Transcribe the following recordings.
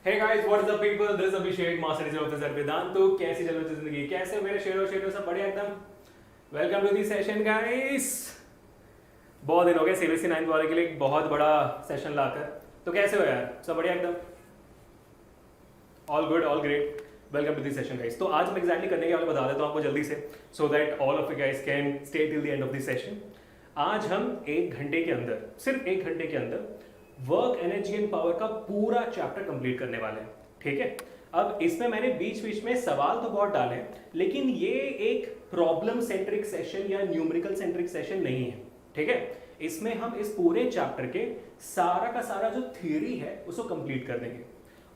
Hey guys, what is up people? This is Abhishek, master teacher of the वेदांत। तो कैसी चल रही है जिंदगी? कैसे हो मेरे शेरों सब बढ़िया एकदम? Welcome to the session guys. बहुत दिन हो गए सीबीएसई 9th वाले के लिए एक बहुत बड़ा सेशन लाकर। तो कैसे हो यार? सब बढ़िया एकदम? All good, all great. Welcome to the session guys. तो आज मैं एग्जैक्टली करने के वाले बता देता हूँ आपको जल्दी से, so that all of you guys can stay till the end of the session. आज हम 1 घंटे के अंदर, सिर्फ 1 घंटे के अंदर वर्क एनर्जी एंड पावर का पूरा चैप्टर कंप्लीट करने वाले हैं। ठीक है, अब इसमें मैंने बीच बीच में सवाल तो बहुत डाले हैं, लेकिन ये एक प्रॉब्लम सेंट्रिक सेशन या न्यूमेरिकल सेंट्रिक सेशन नहीं है। ठीक है, इसमें हम इस पूरे चैप्टर के सारा का सारा जो थ्योरी है उसको कंप्लीट कर देंगे।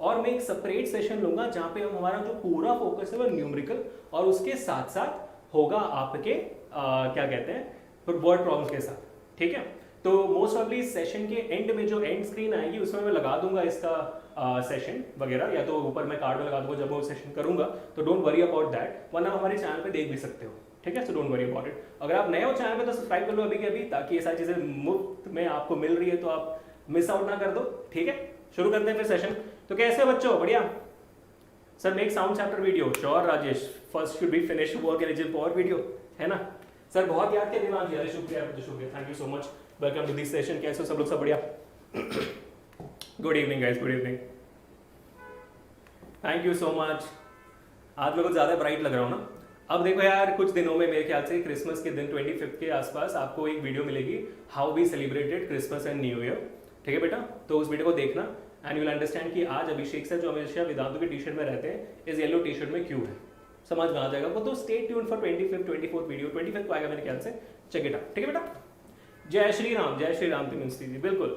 और मैं एक सेपरेट सेशन लूंगा जहां पे हम हमारा जो पूरा फोकस है वो न्यूमेरिकल और उसके साथ साथ होगा आपके क्या कहते हैं वर्ड प्रॉब्लम्स के साथ। ठीक है, तो मोस्ट ऑफली सेशन के एंड में जो एंड स्क्रीन आएगी उसमें मैं लगा दूंगा इसका सेशन वगैरह, या तो ऊपर मैं कार्ड में लगा दूंगा जब वो सेशन करूंगा। तो डोंट वरी अबाउट दैट, वरना हमारे चैनल पे देख भी सकते हो। ठीक है, so don't worry about it. अगर आप नए हो चैनल पे तो सब्सक्राइब कर लो अभी के अभी, ताकि ये सारी चीजें मुफ्त में आपको मिल रही है तो आप मिस आउट ना कर दो। ठीक है, शुरू करते हैं फिर सेशन। तो कैसे हो बच्चों? बढ़िया sir. Make sound chapter video. Sure Rajesh, first should be finish work eligible for video, है ना सर? बहुत याद किया दिमाग। अरे शुक्रिया, thank you so much. Welcome to this session. कैसे हो सब लोग? सब बढ़िया? Good evening guys, good evening. Thank you so much. आज मैं कुछ ज़्यादा ब्राइट लग रहा हूँ ना? अब देखो यार, कुछ दिनों में मेरे ख्याल से क्रिसमस के दिन 25 के आसपास आपको एक वीडियो मिलेगी, how we celebrated Christmas and new year. ठीक है बेटा, तो उस वीडियो को देखना एंड यू विल अंडरस्टैंड कि आज अभिषेक सर जो हमेशा वेदांतों के टी शर्ट में रहते हैं, इस येलो टी शर्ट में क्यों है। समझ में आ जाएगा आपको। तो stay tuned for 25th 24th video. 25th को आएगा मेरे ख्याल से, चेक इट आउट। ठीक है बेटा? जय श्री राम तिमिंस्ती जी, बिल्कुल।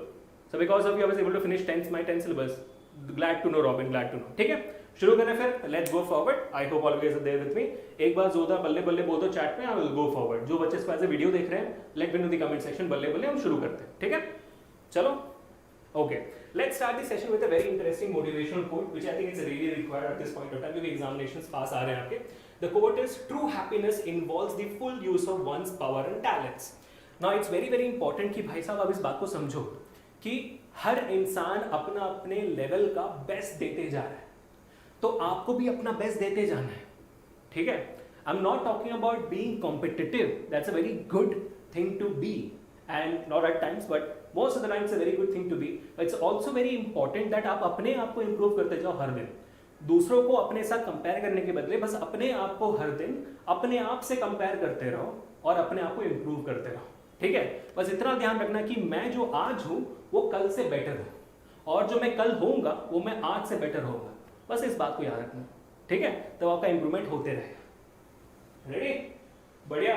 So because of you I was able to finish 10th my 10th syllabus. Glad to know Robin, glad to know. ठीक है, शुरू करें फिर। Let's go forward. I hope all of you guys are there with me. एक बार जोरदार बल्ले बल्ले बोल दो चैट में, आई विल गो फॉरवर्ड। जो बच्चे इस पास से वीडियो देख रहे हैं, let me know the comment section बल्ले बल्ले। हम शुरू करते हैं। ठीक है, चलो okay. Let's start this session with a very interesting motivational quote which I think is really required at this point of time, क्योंकि एग्जामिनेशंस पास आ रहे हैं आपके। The quote is true happiness involves the full use of one's power and talents. Now it's very very important कि भाई साहब आप इस बात को समझो कि हर इंसान अपना अपने लेवल का बेस्ट देते जा रहा है, तो आपको भी अपना बेस्ट देते जाना है। ठीक है, I am not talking about being competitive, that's a very good thing to be and not at times but most of the times a very good thing to be. It's also very important that आप अपने आप को improve करते जाओ हर दिन। दूसरों को अपने साथ कंपेयर करने के बदले बस अपने आप को हर दिन अपने आप से कंपेयर करते रहो और अपने आप को इंप्रूव करते रहो। ठीक है, बस इतना ध्यान रखना कि मैं जो आज हूं वो कल से बेटर हूं, और जो मैं कल होऊंगा वो मैं आज से बेटर होऊंगा। बस इस बात को याद रखना। ठीक है, तो आपका इंप्रूवमेंट होते रहेगा। रेडी? बढ़िया,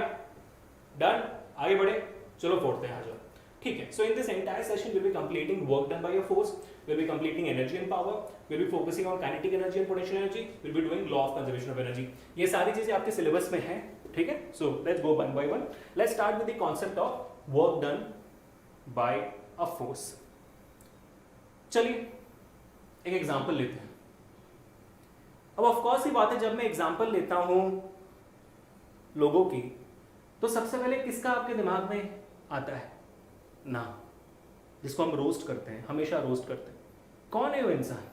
डन। आगे बढ़े, चलो फोड़ते हैं। आ जाओ। ठीक है, so in this entire session will be completing work done by your force, will be completing energy and power, will be focusing on kinetic energy and potential energy, will be doing law of conservation of energy. ये सारी चीजें आपके syllabus में है। ठीक है, so let's go one by one. Let's start with the concept of work done by a force. चलिए एक एग्जांपल लेते हैं। अब ऑफ कोर्स ही बात है, जब मैं एग्जांपल लेता हूं लोगों की, तो सबसे पहले किसका आपके दिमाग में आता है? नाम, जिसको हम रोस्ट करते हैं, हमेशा रोस्ट करते हैं। कौन है वो इंसान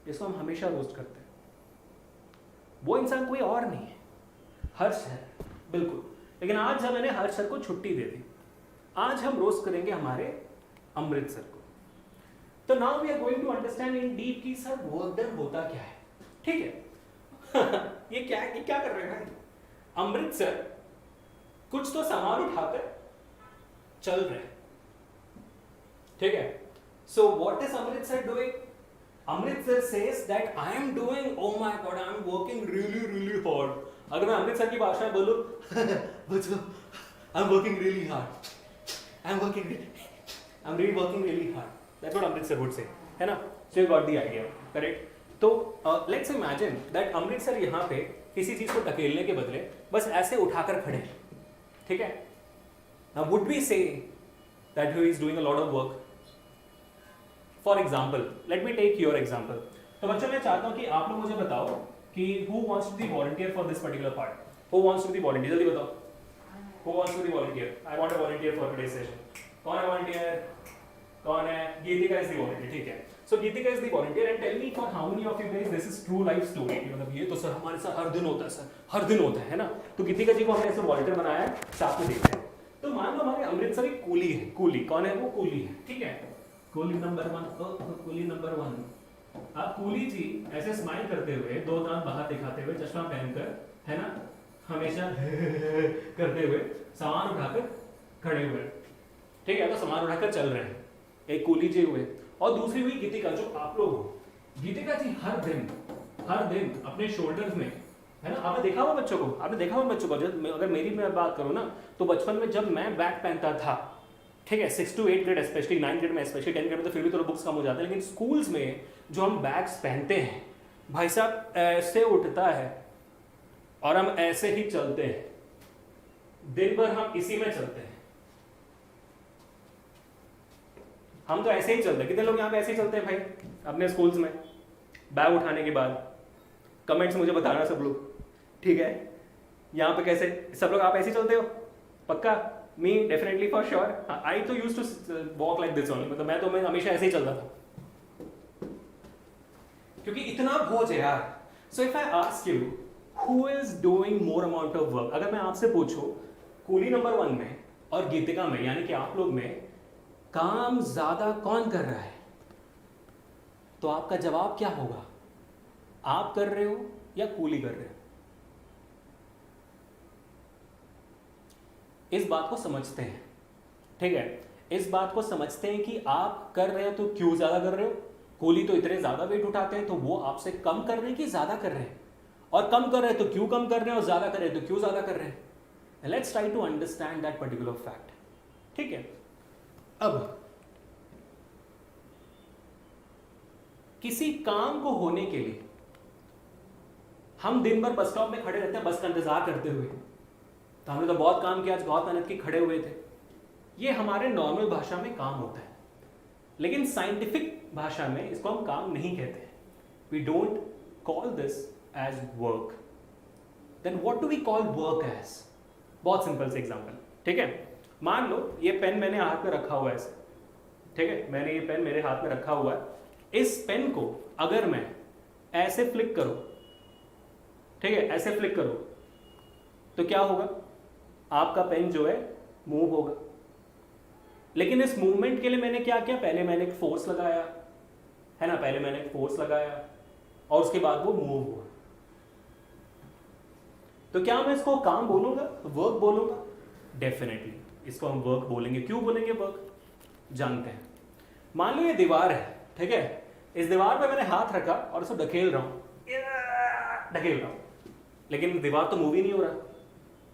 जिसको हम हमेशा रोस्ट करते हैं? वो इंसान कोई और नहीं है, हर्ष है। बिल्कुल। लेकिन आज जब मैंने हर्ष सर को छुट्टी दे दी, आज हम रोस्ट करेंगे हमारे अमृत सर को। तो now we are going to understand in deep कि सर वर्क डन होता क्या है। ठीक है ये क्या कर रहे हैं? अमृत सर कुछ तो सामान उठाकर चल रहे हैं। ठीक है, so what is Amrit sir doing? Amrit sir says that I am doing, oh my god, I am working really really hard. अगर मैं अमृत सर की भाषा में बोलूं बच्चों, I am working really hard, I am really working really hard, that's what Amrit sir would say, है ना? So you got the idea, correct? तो let's imagine that Amrit sir यहाँ पे किसी चीज को धकेलने के बदले बस ऐसे उठाकर खड़े हैं। ठीक है, now would we say that he is doing a lot of work? For example, let me take your example. तो बच्चों मैं चाहता हूँ कि आप लोग मुझे बताओ कि who wants to be volunteer for this particular part? Who wants to be volunteer? जल्दी बताओ। Who wants to be volunteer? I want a volunteer for today's session. कौन है volunteer? कौन है? गीतिका is the volunteer, ठीक है। So Geetika is the volunteer and tell me for how many of you guys this is true life story. मतलब ये तो sir हमारे साथ हर दिन होता है सर, हर दिन होता है ना. तो गीतिका जी को हमने ऐसे वॉलंटियर बनाया है, साथ में देखते हैं. तो मान लो हमारे अमृतसर एक कूली है. कूली कौन है? वो कूली है, ठीक है. Coolie number 1. Coolie number 1. आप कूली जी ऐसे स्माइल करते हुए, दो दांत बाहर दिखाते हुए, चश्मा पहनकर, है ना, हमेशा करते हुए सामान उठाकर खड़े हुए, ठीक है. तो सामान उठाकर चल रहे हैं. एक कूली जी हुए और दूसरी हुई गीतिका जो आप लोग हो. गीतिका जी हर दिन अपने शोल्डर्स में, है ना, आपने देखा हुआ बच्चों को, आपने देखा हुआ बच्चों को. जब अगर मेरी मैं बात करूँ ना, तो बचपन में जब मैं बैग पहनता था, ठीक है, 6 to 8 ग्रेड स्पेशली, 9 ग्रेड में स्पेशली, 10 ग्रेड में तो फिर भी थोड़ा बुक्स कम हो जाते हैं, लेकिन स्कूल्स में जो हम बैग्स पहनते हैं, भाई साहब ऐसे उठता है और हम ऐसे ही चलते हैं. दिन भर हम इसी में चलते हैं. हम तो ऐसे ही चलते हैं. कितने लोग यहाँ पे ऐसे ही चलते हैं भाई अपने स्कूल्स में बैग उठाने के बाद? कमेंट्स मुझे बताना सब लोग, ठीक है. यहाँ पे कैसे सब लोग आप ऐसे ही चलते हो? पक्का? Me definitely for sure. I तो used to walk like this only. मतलब मैं हमेशा ऐसे ही चलता था क्योंकि इतना बोझ है यार. So if I ask you who is doing more amount of work, अगर मैं आपसे पूछूं कूली नंबर 1 में और गीतिका में, यानी कि आप लोग में काम ज्यादा कौन कर रहा है, तो आपका जवाब क्या होगा? आप कर रहे हो या कूली कर रहे हो? इस बात को समझते हैं, ठीक है. इस बात को समझते हैं कि आप कर रहे हो तो क्यों ज्यादा कर रहे हो. कूली तो इतने ज्यादा वेट उठाते हैं, तो वो आपसे कम कर रहे हैं कि ज्यादा कर रहे हैं, और कम कर रहे हैं तो क्यों कम कर रहे हैं, और ज्यादा कर रहे हैं तो क्यों ज्यादा कर रहे हैं. Let's try to understand that particular fact, ठीक है. अब किसी काम को होने के लिए हम दिन भर बस स्टॉप में खड़े रहते हैं बस का इंतजार करते हुए. तो हमने तो बहुत काम किया, आज बहुत मेहनत की, खड़े हुए थे. ये हमारे नॉर्मल भाषा में काम होता है, लेकिन साइंटिफिक भाषा में इसको हम काम नहीं कहते हैं. We don't call this as work. Then what do we call work as? बहुत सिंपल से एग्जांपल, ठीक है. मान लो ये पेन मैंने हाथ में रखा हुआ है ऐसे, ठीक है. मैंने ये पेन मेरे हाथ में रखा हुआ है. इस पेन को अगर मैं ऐसे फ्लिक करूं, ठीक है, ऐसे फ्लिक करूं, तो क्या होगा? आपका पेन जो है मूव होगा. लेकिन इस मूवमेंट के लिए मैंने क्या किया? पहले मैंने एक फोर्स लगाया, है ना, पहले मैंने एक फोर्स लगाया और उसके बाद वो मूव हुआ. तो क्या मैं इसको काम बोलूंगा, वर्क बोलूंगा? डेफिनेटली इसको हम वर्क बोलेंगे. क्यों बोलेंगे वर्क? जानते हैं. मान लो ये दीवार है, ठीक है. इस दीवार पे मैंने हाथ रखा और उसको ढकेल रहा हूं, लेकिन दीवार तो मूव ही नहीं हो रहा.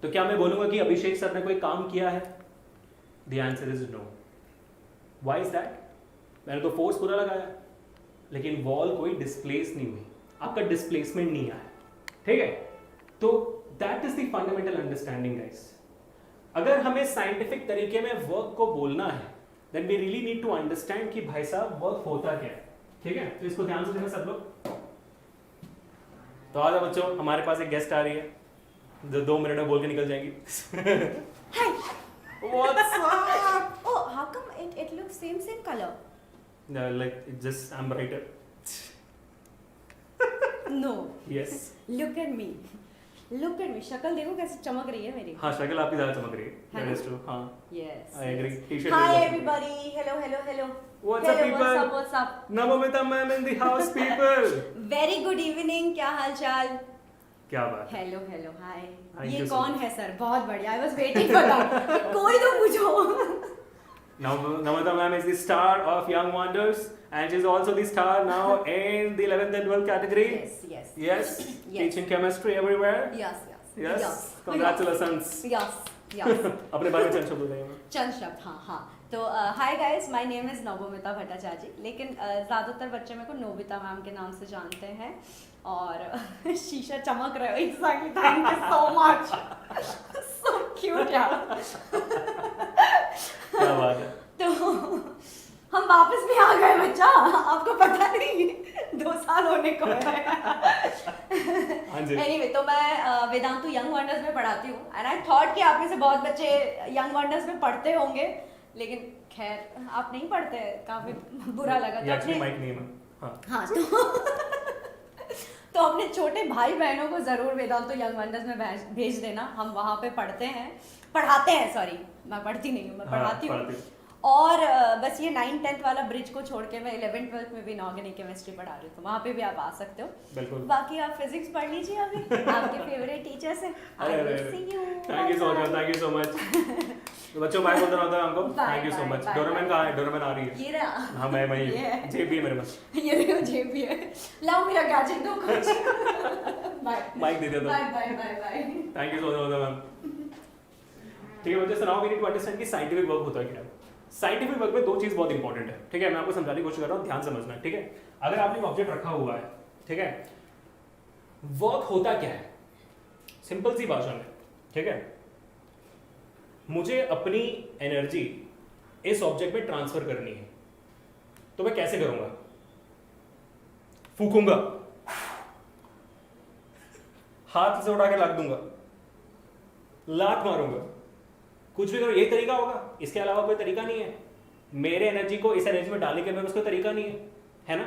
तो क्या मैं बोलूंगा कि अभिषेक सर ने कोई काम किया है? The answer is no. Why is that? मैंने तो फोर्स पूरा लगाया, लेकिन वॉल कोई डिस्प्लेस नहीं हुई, आपका डिस्प्लेसमेंट नहीं आया, ठीक है. तो that is the fundamental understanding guys. अगर हमें साइंटिफिक तरीके में वर्क को बोलना है, then we really need to understand कि भाई साहब वर्क होता क्या है, ठीक है. तो इसको ध्यान से देखना सब लोग. तो आ जाओ बच्चों, हमारे पास एक गेस्ट आ रही है जो 2 मिनट में बोल के निकल जाएंगी. Hi. What's up? Oh, how come it looks same color? Like it's just I'm brighter. No. Yes. Look at me. शक्ल देखो कैसे चमक रही है मेरी. हाँ, शक्ल आपकी ज़्यादा चमक रही है. That is true. हाँ. Yes. I agree. T-shirt. Hi everybody. Hello. What's up people? What's up? Navamita ma'am in the house people. Very good evening. क्या हाल चाल? क्या बात? Hello hi. Thank ये you so कौन much. है सर? बहुत बढ़िया. I was waiting for that. कोई तो पूछो. Now Navamita ma'am is the star of Young Wonders and she's also the star now in the 11th and 12th category. Yes. Yes. Teaching chemistry everywhere. Yes. Congratulations. Yes. अपने बारे में चंद शब्द बताइए. चंद शब्द. हाँ. तो hi guys, my name is Navomita Bhattacharya, लेकिन ज़्यादातर बच्चे मेरे को नोबिता मैम के नाम से जानते हैं. और शीशा चमक रहा है. Exactly. Thank you so much. So cute यार. क्या बात है. तो हम वापस भी आ गए बच्चा. आपको पता नहीं 2 साल होने को है. एनीवे, तो मैं वेदांतु यंग वंडर्स में पढ़ाती हूँ. एंड आई थॉट कि आप में से बहुत बच्चे यंग वंडर्स में पढ़ते होंगे, लेकिन खैर आप नहीं पढ़ते, काफी बुरा लगा। ये एक्चुअली माइक नहीं है। हाँ हाँ तो अपने छोटे भाई बहनों को जरूर वेदांतो यंग वंडर्स में भेज देना, हम वहाँ पे पढ़ाते हैं, सॉरी मैं पढ़ती नहीं हूँ, मैं पढ़ाती हूँ। और बस ये 9th-10th वाला ब्रिज को छोड़ के मैं 11th-12th में भी इनऑर्गेनिक केमिस्ट्री पढ़ा रही हूँ, तो वहाँ पे भी आप आ सकते हो। बिल्कुल। बाकी आप फिजिक्स पढ़ लीजिए अभी, आपके फेवरेट टीचर से। Thank you so much. तो बच्चों बाय बोलना होता है हमको। Thank you so much. Doraemon कहाँ है? डोरेमन आ रही है। ये रहा। हाँ मैं जेब भी है मेरे पास। ये देखो जेब भी है। लाओ मेरा गैजेट दो कुछ। बाय। माइक दे दे दो। Bye. Thank you so much ma'am. ठीक है बच्चे, so now we need to understand कि साइंटिफिक वर्क होता है क्या। साइंटिफिक वर्क में दो चीज बहुत इंपॉर्टेंट है, ठीक है, मैं आपको समझाने की कोशिश कर रहा हूँ, ध्यान समझना, ठीक है। अगर आपने एक ऑब्जेक्ट रखा हुआ है, ठीक है, वर्क होता क्या है, सिंपल सी भाषा में, ठीक है, मुझे अपनी एनर्जी इस ऑब्जेक्ट में ट्रांसफर करनी है, तो मैं कैसे करूंगा? फूकूंगा, हाथ से उठा के लाख दूंगा, लात मारूंगा, कुछ भी करो, ये तरीका होगा, इसके अलावा कोई तरीका नहीं है। मेरे एनर्जी को इस एनर्जी में डालने के लिए उसका तरीका नहीं है ना।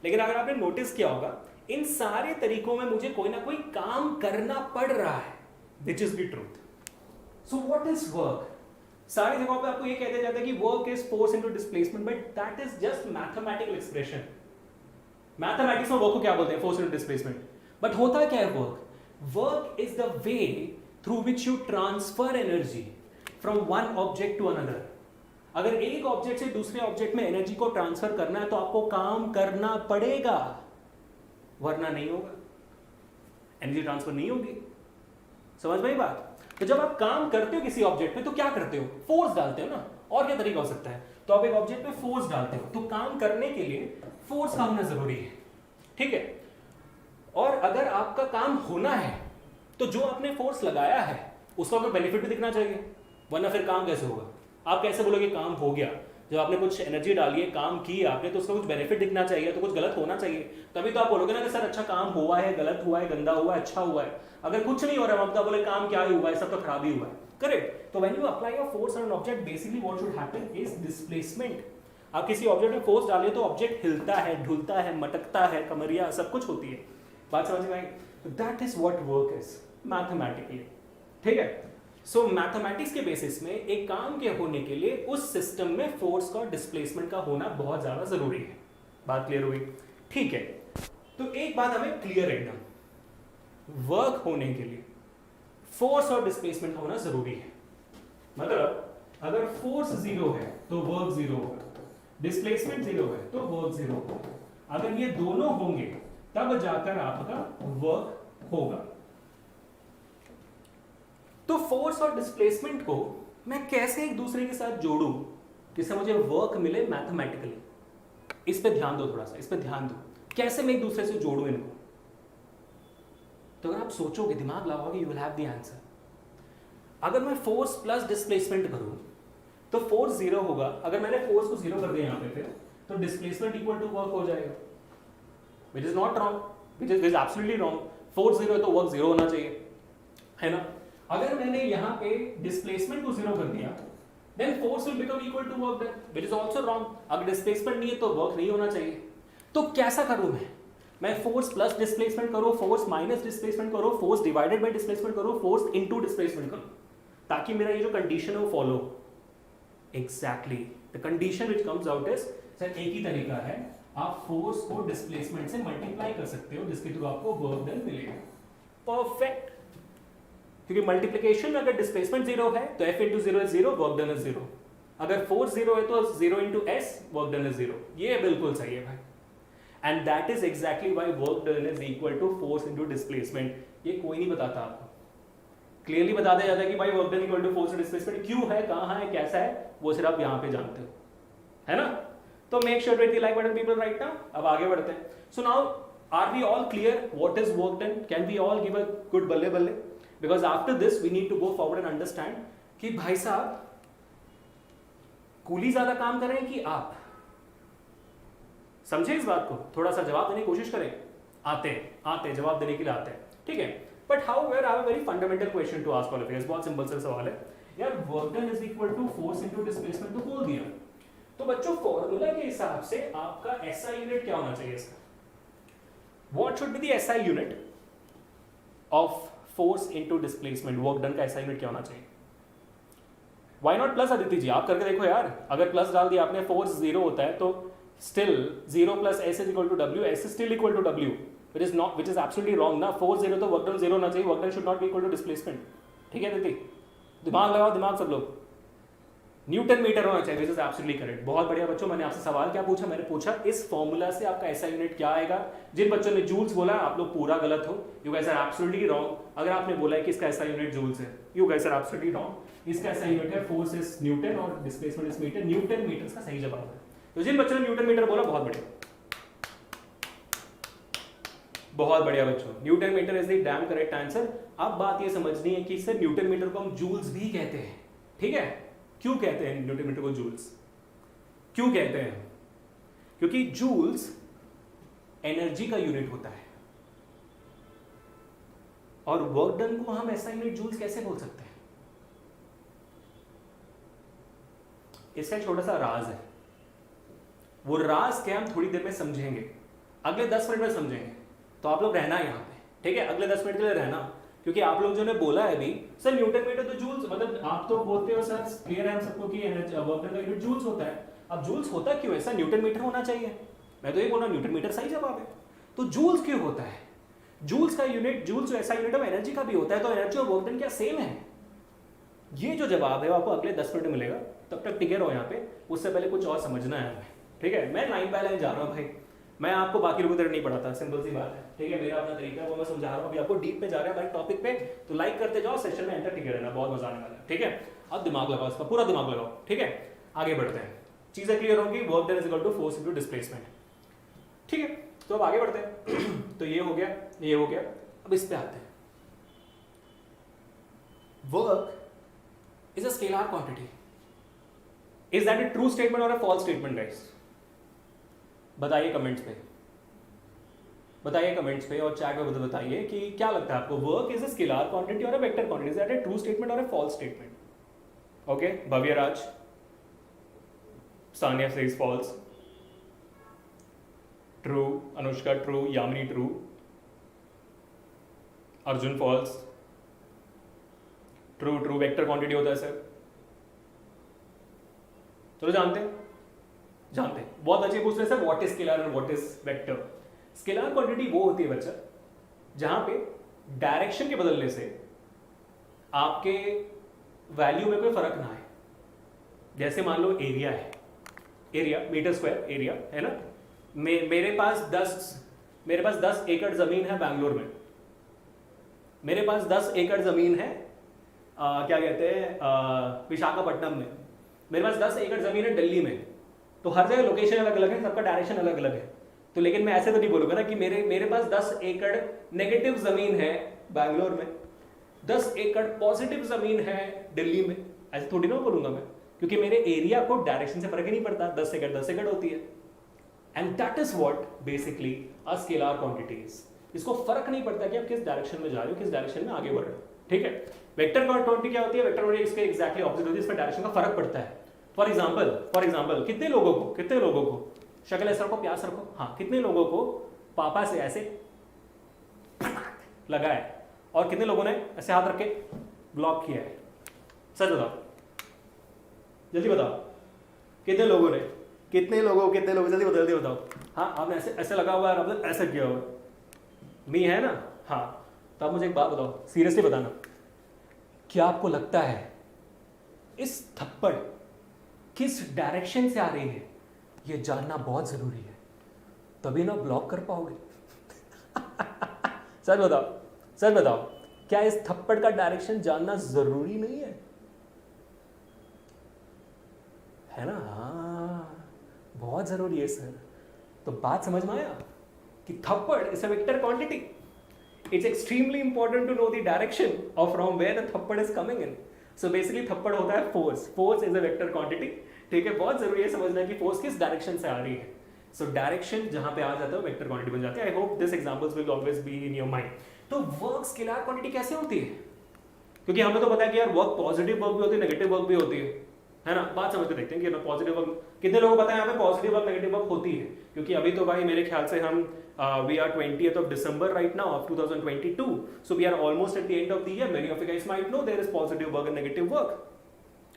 लेकिन अगर आपने नोटिस किया होगा, इन सारे तरीकों में मुझे कोई ना कोई काम करना पड़ रहा है, which is the truth. So what is work? सारी जगहों पे आपको ये कहते जाता है कि work is force into displacement, but that is just mathematical expression. Mathematics में वर्क को क्या बोलते हैं? Force into displacement. बट होता क्या है work? Work is the way through which you transfer energy from one object to another. अगर एक ऑब्जेक्ट से दूसरे ऑब्जेक्ट में एनर्जी को ट्रांसफर करना है तो आपको काम करना पड़ेगा, वरना नहीं होगा, एनर्जी ट्रांसफर नहीं होगी। समझ में बात? तो जब आप काम करते हो किसी ऑब्जेक्ट में तो क्या करते हो? फोर्स डालते हो ना, और क्या तरीका हो सकता है? तो आप एक ऑब्जेक्ट में फोर्स डालते हो, तो काम करने के लिए फोर्स का होना जरूरी है, ठीक है। और अगर आपका काम होना है तो जो आपने फोर्स लगाया है उसका कोई बेनिफिट भी दिखना चाहिए, वरना फिर काम कैसे होगा? आप कैसे बोलोगे काम हो गया? जब आपने कुछ एनर्जी डाली है, काम किया आपने, तो उसका कुछ बेनिफिट दिखना चाहिए, तो कुछ गलत होना चाहिए, तभी तो आप बोलोगे ना कि सर अच्छा काम हुआ है, गलत हुआ है, गंदा हुआ है, अच्छा हुआ है। अगर कुछ नहीं हो रहा है, आप बोले काम क्या ही हुआ है, सब तो खराब ही हुआ है, करेक्ट। तो when you apply your force on an object, basically what should happen is displacement. आप किसी ऑब्जेक्ट में फोर्स डालिए तो ऑब्जेक्ट हिलता है, ढुलता है, मटकता है, कमरिया सब कुछ होती है। बात समझ में आई? That is what work is mathematically, ठीक है। सो मैथमेटिक्स के बेसिस में एक काम के होने के लिए उस सिस्टम में फोर्स का डिस्प्लेसमेंट का होना बहुत ज्यादा जरूरी है। बात क्लियर हुई? ठीक है, तो एक बात हमें क्लियर एकदम, वर्क होने के लिए फोर्स और डिस्प्लेसमेंट का होना जरूरी है। मतलब अगर फोर्स जीरो है तो वर्क जीरो होगा, डिस्प्लेसमेंट जीरो है तो वर्क जीरो होगा। अगर ये दोनों होंगे तब जाकर आपका वर्क होगा। तो फोर्स और डिस्प्लेसमेंट को मैं कैसे एक दूसरे के साथ जोड़ूं जिससे मुझे वर्क मिले मैथमेटिकली? इस पे ध्यान दो, थोड़ा सा इस पे ध्यान दो, कैसे मैं एक दूसरे से जोड़ूं इनको। तो अगर आप सोचोगे, दिमाग लगाओगे, you will have the answer. अगर मैं फोर्स प्लस डिस्प्लेसमेंट करूं तो फोर्स जीरो होगा। अगर मैंने फोर्स को जीरो कर दिया यहां पे तो डिस्प्लेसमेंट इक्वल टू वर्क हो जाएगा, which is not wrong, which is absolutely wrong. Force zero है तो वर्क जीरो होना चाहिए, है ना। अगर मैंने यहाँ पे डिस्प्लेसमेंट को जीरो कर दिया then force will become equal to work, which is also wrong. अगर डिस्प्लेसमेंट नहीं है तो वर्क नहीं होना चाहिए। तो कैसा करूं मैं फोर्स प्लस डिस्प्लेसमेंट करो, फोर्स माइनस डिस्प्लेसमेंट करो, फोर्स डिवाइडेड बाय डिस्प्लेसमेंट करो, फोर्स इनटू डिस्प्लेसमेंट करो, ताकि मेरा ये जो कंडीशन है वो follow. Exactly the condition which comes out is, sir एक ही तरीका है, आप फोर्स को डिस्प्लेसमेंट से मल्टीप्लाई कर सकते हो जिसके थ्रू आपको वर्क डन मिलेगा। परफेक्ट, क्योंकि मल्टीप्लिकेशन में अगर डिस्प्लेसमेंट जीरो है तो F into zero is zero, work done is zero. अगर फोर्स जीरो है तो zero into S, work done is zero. ये बिल्कुल सही है भाई, and that is exactly why work done is equal to force into displacement. ये कोई नहीं बताता आपको, क्लियरली बता दिया जाता है कि भाई work done equal to force into displacement. क्यों है, कहां है, कैसा है, वो सिर्फ आप यहां पे जानते हो, है ना। तो make sure to hit the like button people right now. अब आगे बढ़ते हैं। So now are we all clear what is work done? Can we all give a good बल्ले बल्ले? Because after this we need to go forward and understand कि भाई साहब coolie ज्यादा काम करें कि आप? समझे इस बात को? थोड़ा सा जवाब देने की कोशिश करें। आते जवाब देने के लिए आते हैं, ठीक है। But however I have a very fundamental question to ask all of you. बहुत सिंपल सा सवाल है यार, work done is equal to force into displacement तो बोल दिया, तो बच्चों फॉर्मूला के हिसाब से आपका एसआई यूनिट क्या होना चाहिए इसका? What should be the SI unit of force into displacement, work done का एसआई यूनिट क्या होना चाहिए? व्हाई नॉट प्लस अदिति जी, आप करके देखो यार, अगर प्लस डाल दिया आपने, फोर्स 0 होता है तो still 0 plus S is equal to W, S is still equal to W, which is absolutely wrong ना। फोर्स 0 तो वर्क डन 0 होना चाहिए, work done should not be equal to displacement. ठीक है अदिति, दिमाग लगाओ, दिमाग सब लोग। न्यूटन मीटर होना चाहिए, विच इज एब्सोल्युटली करेक्ट। बहुत बढ़िया बच्चों, मैंने आपसे सवाल क्या पूछा? मैंने पूछा इस फॉर्मूला से आपका एसआई यूनिट क्या आएगा। जिन बच्चों ने जूल्स बोला आप लोग पूरा गलत हो, you guys are absolutely wrong. अगर आपने बोला है कि इसका एसआई यूनिट जूल्स है, you guys are absolutely wrong. इसका एसआई यूनिट है फोर्स इज न्यूटन और displacement is metre. Newton metre का सही जवाब है। तो जिन बच्चों ने न्यूटन मीटर बोला बहुत बढ़िया, बहुत बढ़िया बच्चों, newton metre is the damn correct answer. अब बात ये समझनी है कि सर न्यूटन मीटर को हम जूल्स भी कहते हैं, ठीक है? क्यों कहते हैं न्यूटन मीटर को जूल्स? क्यों कहते हैं? क्योंकि जूल्स एनर्जी का यूनिट होता है और वर्क डन को हम ऐसा यूनिट जूल्स कैसे बोल सकते हैं? इसका छोटा सा राज है, वो राज क्या हम थोड़ी देर में समझेंगे, अगले 10 मिनट में समझेंगे। तो आप लोग रहना यहाँ पे, ठीक है? अगले 10 मिनट के लिए रहना, क्योंकि आप लोग जो ने बोला है अभी सर न्यूटन मीटर तो जूल्स, मतलब आप तो बोलते हो सर क्लियर है हम सबको कि एनर्जी वर्क डन का यूनिट जूल्स होता है। अब जूल्स होता क्यों है? सर न्यूटन मीटर होना चाहिए, मैं तो ये बोल रहा हूँ न्यूटन मीटर सही जवाब है। तो जूल्स क्यों होता है? जूल्स का यूनिट, जूल्स ऐसा यूनिट ऑफ एनर्जी का भी होता है, तो एनर्जी और वर्क डन क्या सेम है? ये जो जवाब है वो आपको अगले 10 मिनट में मिलेगा, तब तक टिके रहो यहाँ पे। उससे पहले कुछ और समझना है हमें, ठीक है? मैं लाइन बाय लाइन जा रहा हूँ भाई, मैं आपको बाकी लोगों की तरह नहीं पढ़ाता, सिंपल सी बात है, ठीक है? मेरा अपना तरीका है वो मैं समझा रहा हूँ। अभी आपको डीप में जा रहा है हमारे टॉपिक पे, तो लाइक करते जाओ, सेशन में एंटर टिके रहना, बहुत मजा आने वाला है, ठीक है? अब दिमाग लगाओ, इसका पूरा दिमाग लगाओ, ठीक है? आगे बढ़ते हैं, चीजें क्लियर होंगी। Work done is equal to force into displacement, ठीक है? तो अब आगे बढ़ते हैं। तो ये हो गया, ये हो गया। अब इस पे आते हैं। Work is a scalar quantity. Is that a true statement और अ फॉल्स स्टेटमेंट गाइस? बताइए कमेंट्स पे, बताइए कमेंट्स पे और चैट में बताइए कि क्या लगता है आपको, work is a scalar quantity और a vector quantity? Is that a true statement और a false statement? Okay, Bhavya Raj, Sania says false, true, Anushka true, Yamini true, Arjun false, true true vector quantity होता है सर। चलो जानते हैं, जानते हैं। बहुत अच्छे पूछ रहे सर व्हाट इज स्केलर और what is vector. Scalar quantity वो होती है बच्चा जहां पे डायरेक्शन के बदलने से आपके वैल्यू में कोई फर्क ना आए। जैसे मान लो एरिया है, एरिया मीटर स्क्वायर एरिया है ना, मेरे पास 10 एकड़ जमीन है बैंगलोर में, मेरे पास 10 एकड़ जमीन है क्या कहते हैं विशाखापट्टनम में, मेरे पास 10 एकड़ जमीन है दिल्ली में। तो हर जगह लोकेशन अलग अलग है, सबका डायरेक्शन अलग अलग है। तो लेकिन मैं ऐसे तो नहीं बोलूंगा ना कि मेरे पास 10 एकड़ नेगेटिव जमीन है बैंगलोर में, 10 एकड़ पॉजिटिव जमीन है दिल्ली में, ऐसे थोड़ी ना बोलूंगा मैं, क्योंकि मेरे एरिया को डायरेक्शन से फर्क ही नहीं पड़ता, 10 एकड़ होती है। And that is what basically a scalar quantity is. इसको फर्क नहीं पड़ता कि आप किस डायरेक्शन में जा रहे हो, किस डायरेक्शन में आगे बढ़ रहे हो, ठीक है? वेक्टर क्वांटिटी क्या होती है? वेक्टर क्वांटिटी इसके एग्जैक्टली ऑपोजिट होती है, इसमें डायरेक्शन का फर्क पड़ता है। फॉर एग्जाम्पल कितने लोगों को शक्ल ऐसे रखो, प्यास रखो, हाँ, कितने लोगों को पापा से ऐसे लगा है और कितने लोगों ने ऐसे हाथ रख के ब्लॉक किया है? सच बताओ, जल्दी बताओ, कितने लोगों जल्दी बताओ। हाँ, आपने ऐसे लगा हुआ है, आपने ऐसे किया हुआ मी है ना? हाँ, तो आप मुझे एक बात बताओ, सीरियसली बताना, क्या आपको लगता है इस थप्पड़ किस डायरेक्शन से आ रही है? ये जानना बहुत जरूरी है, तभी ना ब्लॉक कर पाओगे। सच बताओ, क्या इस थप्पड़ का डायरेक्शन जानना जरूरी नहीं है? है ना? हाँ, बहुत जरूरी है सर। तो बात समझ में आया कि थप्पड़ is a vector quantity. It's extremely important to know the direction of from where the थप्पड़ is coming in. So basically थप्पड़ होता है force is a vector quantity, ठीक है? बहुत जरूरी है समझना कि फोर्स किस डायरेक्शन से आ रही है। सो डायरेक्शन जहां पे आ जाता है वेक्टर क्वांटिटी बन जाती है। I hope this examples will always be in your mind. तो वर्क स्केलर क्वांटिटी कैसे होती है? क्योंकि हमें तो पता है कि यार वर्क पॉजिटिव वर्क भी होती है, नेगेटिव वर्क भी होती है ना? बात समझ के देखते हैं कि पॉजिटिव वर्क कितने लोगों को पता है यहाँ पे पॉजिटिव वर्क नेगेटिव वर्क होती है? क्योंकि अभी तो भाई मेरे ख्याल से हम we are 20th of December right now of 2022, so we are almost at the end of the year. Many of you guys might know there is positive work and negative work,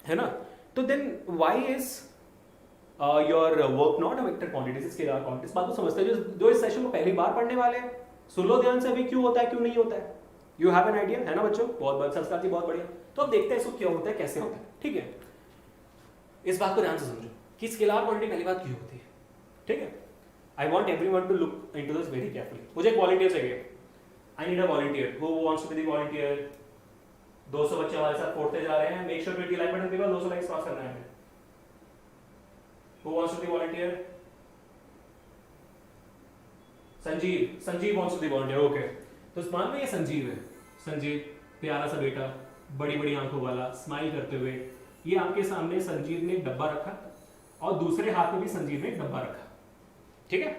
है ना? तो then why is your work not a vector quantity, it's scalar quantity? इस बात को समझते हैं जो इस सेशन को पहली बार पढ़ने वाले हैं, सुन लो ध्यान से अभी क्यों होता है क्यों नहीं होता है। यू हैव एन आइडिया, है ना बच्चों? बहुत संस्कार जी, बहुत बढ़िया। तो अब देखते हैं इसको क्यों होता है, कैसे होता है, ठीक है? इस बात को ध्यान से समझो कि स्केलर क्वांटिटी पहली बात क्यों होती है, ठीक है? I want everyone to look into this very carefully. मुझे एक वॉलंटियर चाहिए, I need a volunteer who wants to be the volunteer. 200 बच्चे हमारे साथ पढ़ते जा रहे हैं, make sure to like button दबाओ, 200 लाइक्स पास करना है हमें। Who wants to be volunteer? Sanjeev wants to be volunteer, okay. तो मान लो ये संजीव है, संजीव प्यारा सा बेटा, बड़ी बड़ी आंखों वाला, स्माइल करते हुए, ये आपके सामने संजीव ने एक डब्बा रखा और दूसरे हाथ में भी संजीव ने एक डब्बा रखा, ठीक है?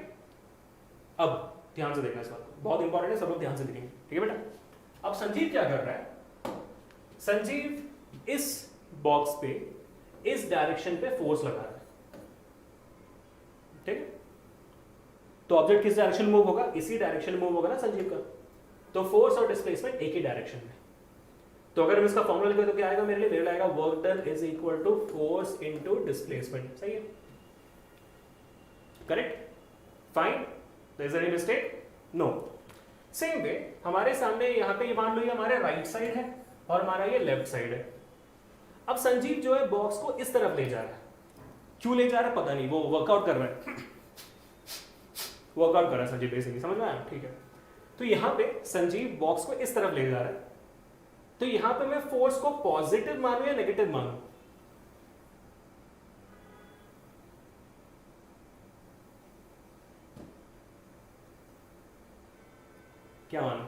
अब ध्यान से देखना इस बात को, बहुत इंपॉर्टेंट है, सब लोग ध्यान से देखेंगे, ठीक है बेटा? अब संजीव क्या कर रहा है? संजीव इस बॉक्स पे इस डायरेक्शन पे फोर्स लगा रहा है, ठीक है? तो ऑब्जेक्ट किस डायरेक्शन मूव होगा? इसी डायरेक्शन मूव होगा ना संजीव का। तो फोर्स और डिस्प्लेसमेंट एक ही डायरेक्शन में। तो अगर हम इसका फॉर्मूला लिखें तो क्या आएगा मेरे लिए आएगा work done is equal to force into displacement. सही है? Correct? Fine? There is any mistake? No. Same way हमारे सामने यहाँ पे मान लो ये हमारे राइट साइड है और हमारा ये लेफ्ट साइड है। अब संजीव जो है बॉक्स को इस तरफ ले जा रहा है। क्यों ले जा रहा है पता नहीं, वो वर्कआउट कर रहा है, वर्कआउट कर रहा है संजीव बेसिकली, समझ में आया? ठीक है। तो यहाँ पे संजीव बॉक्स को इस तरफ ले जा रहा है, तो यहाँ पे मैं फोर्स को पॉजिटिव मानूं या नेगेटिव मानूं? क्या मानूं?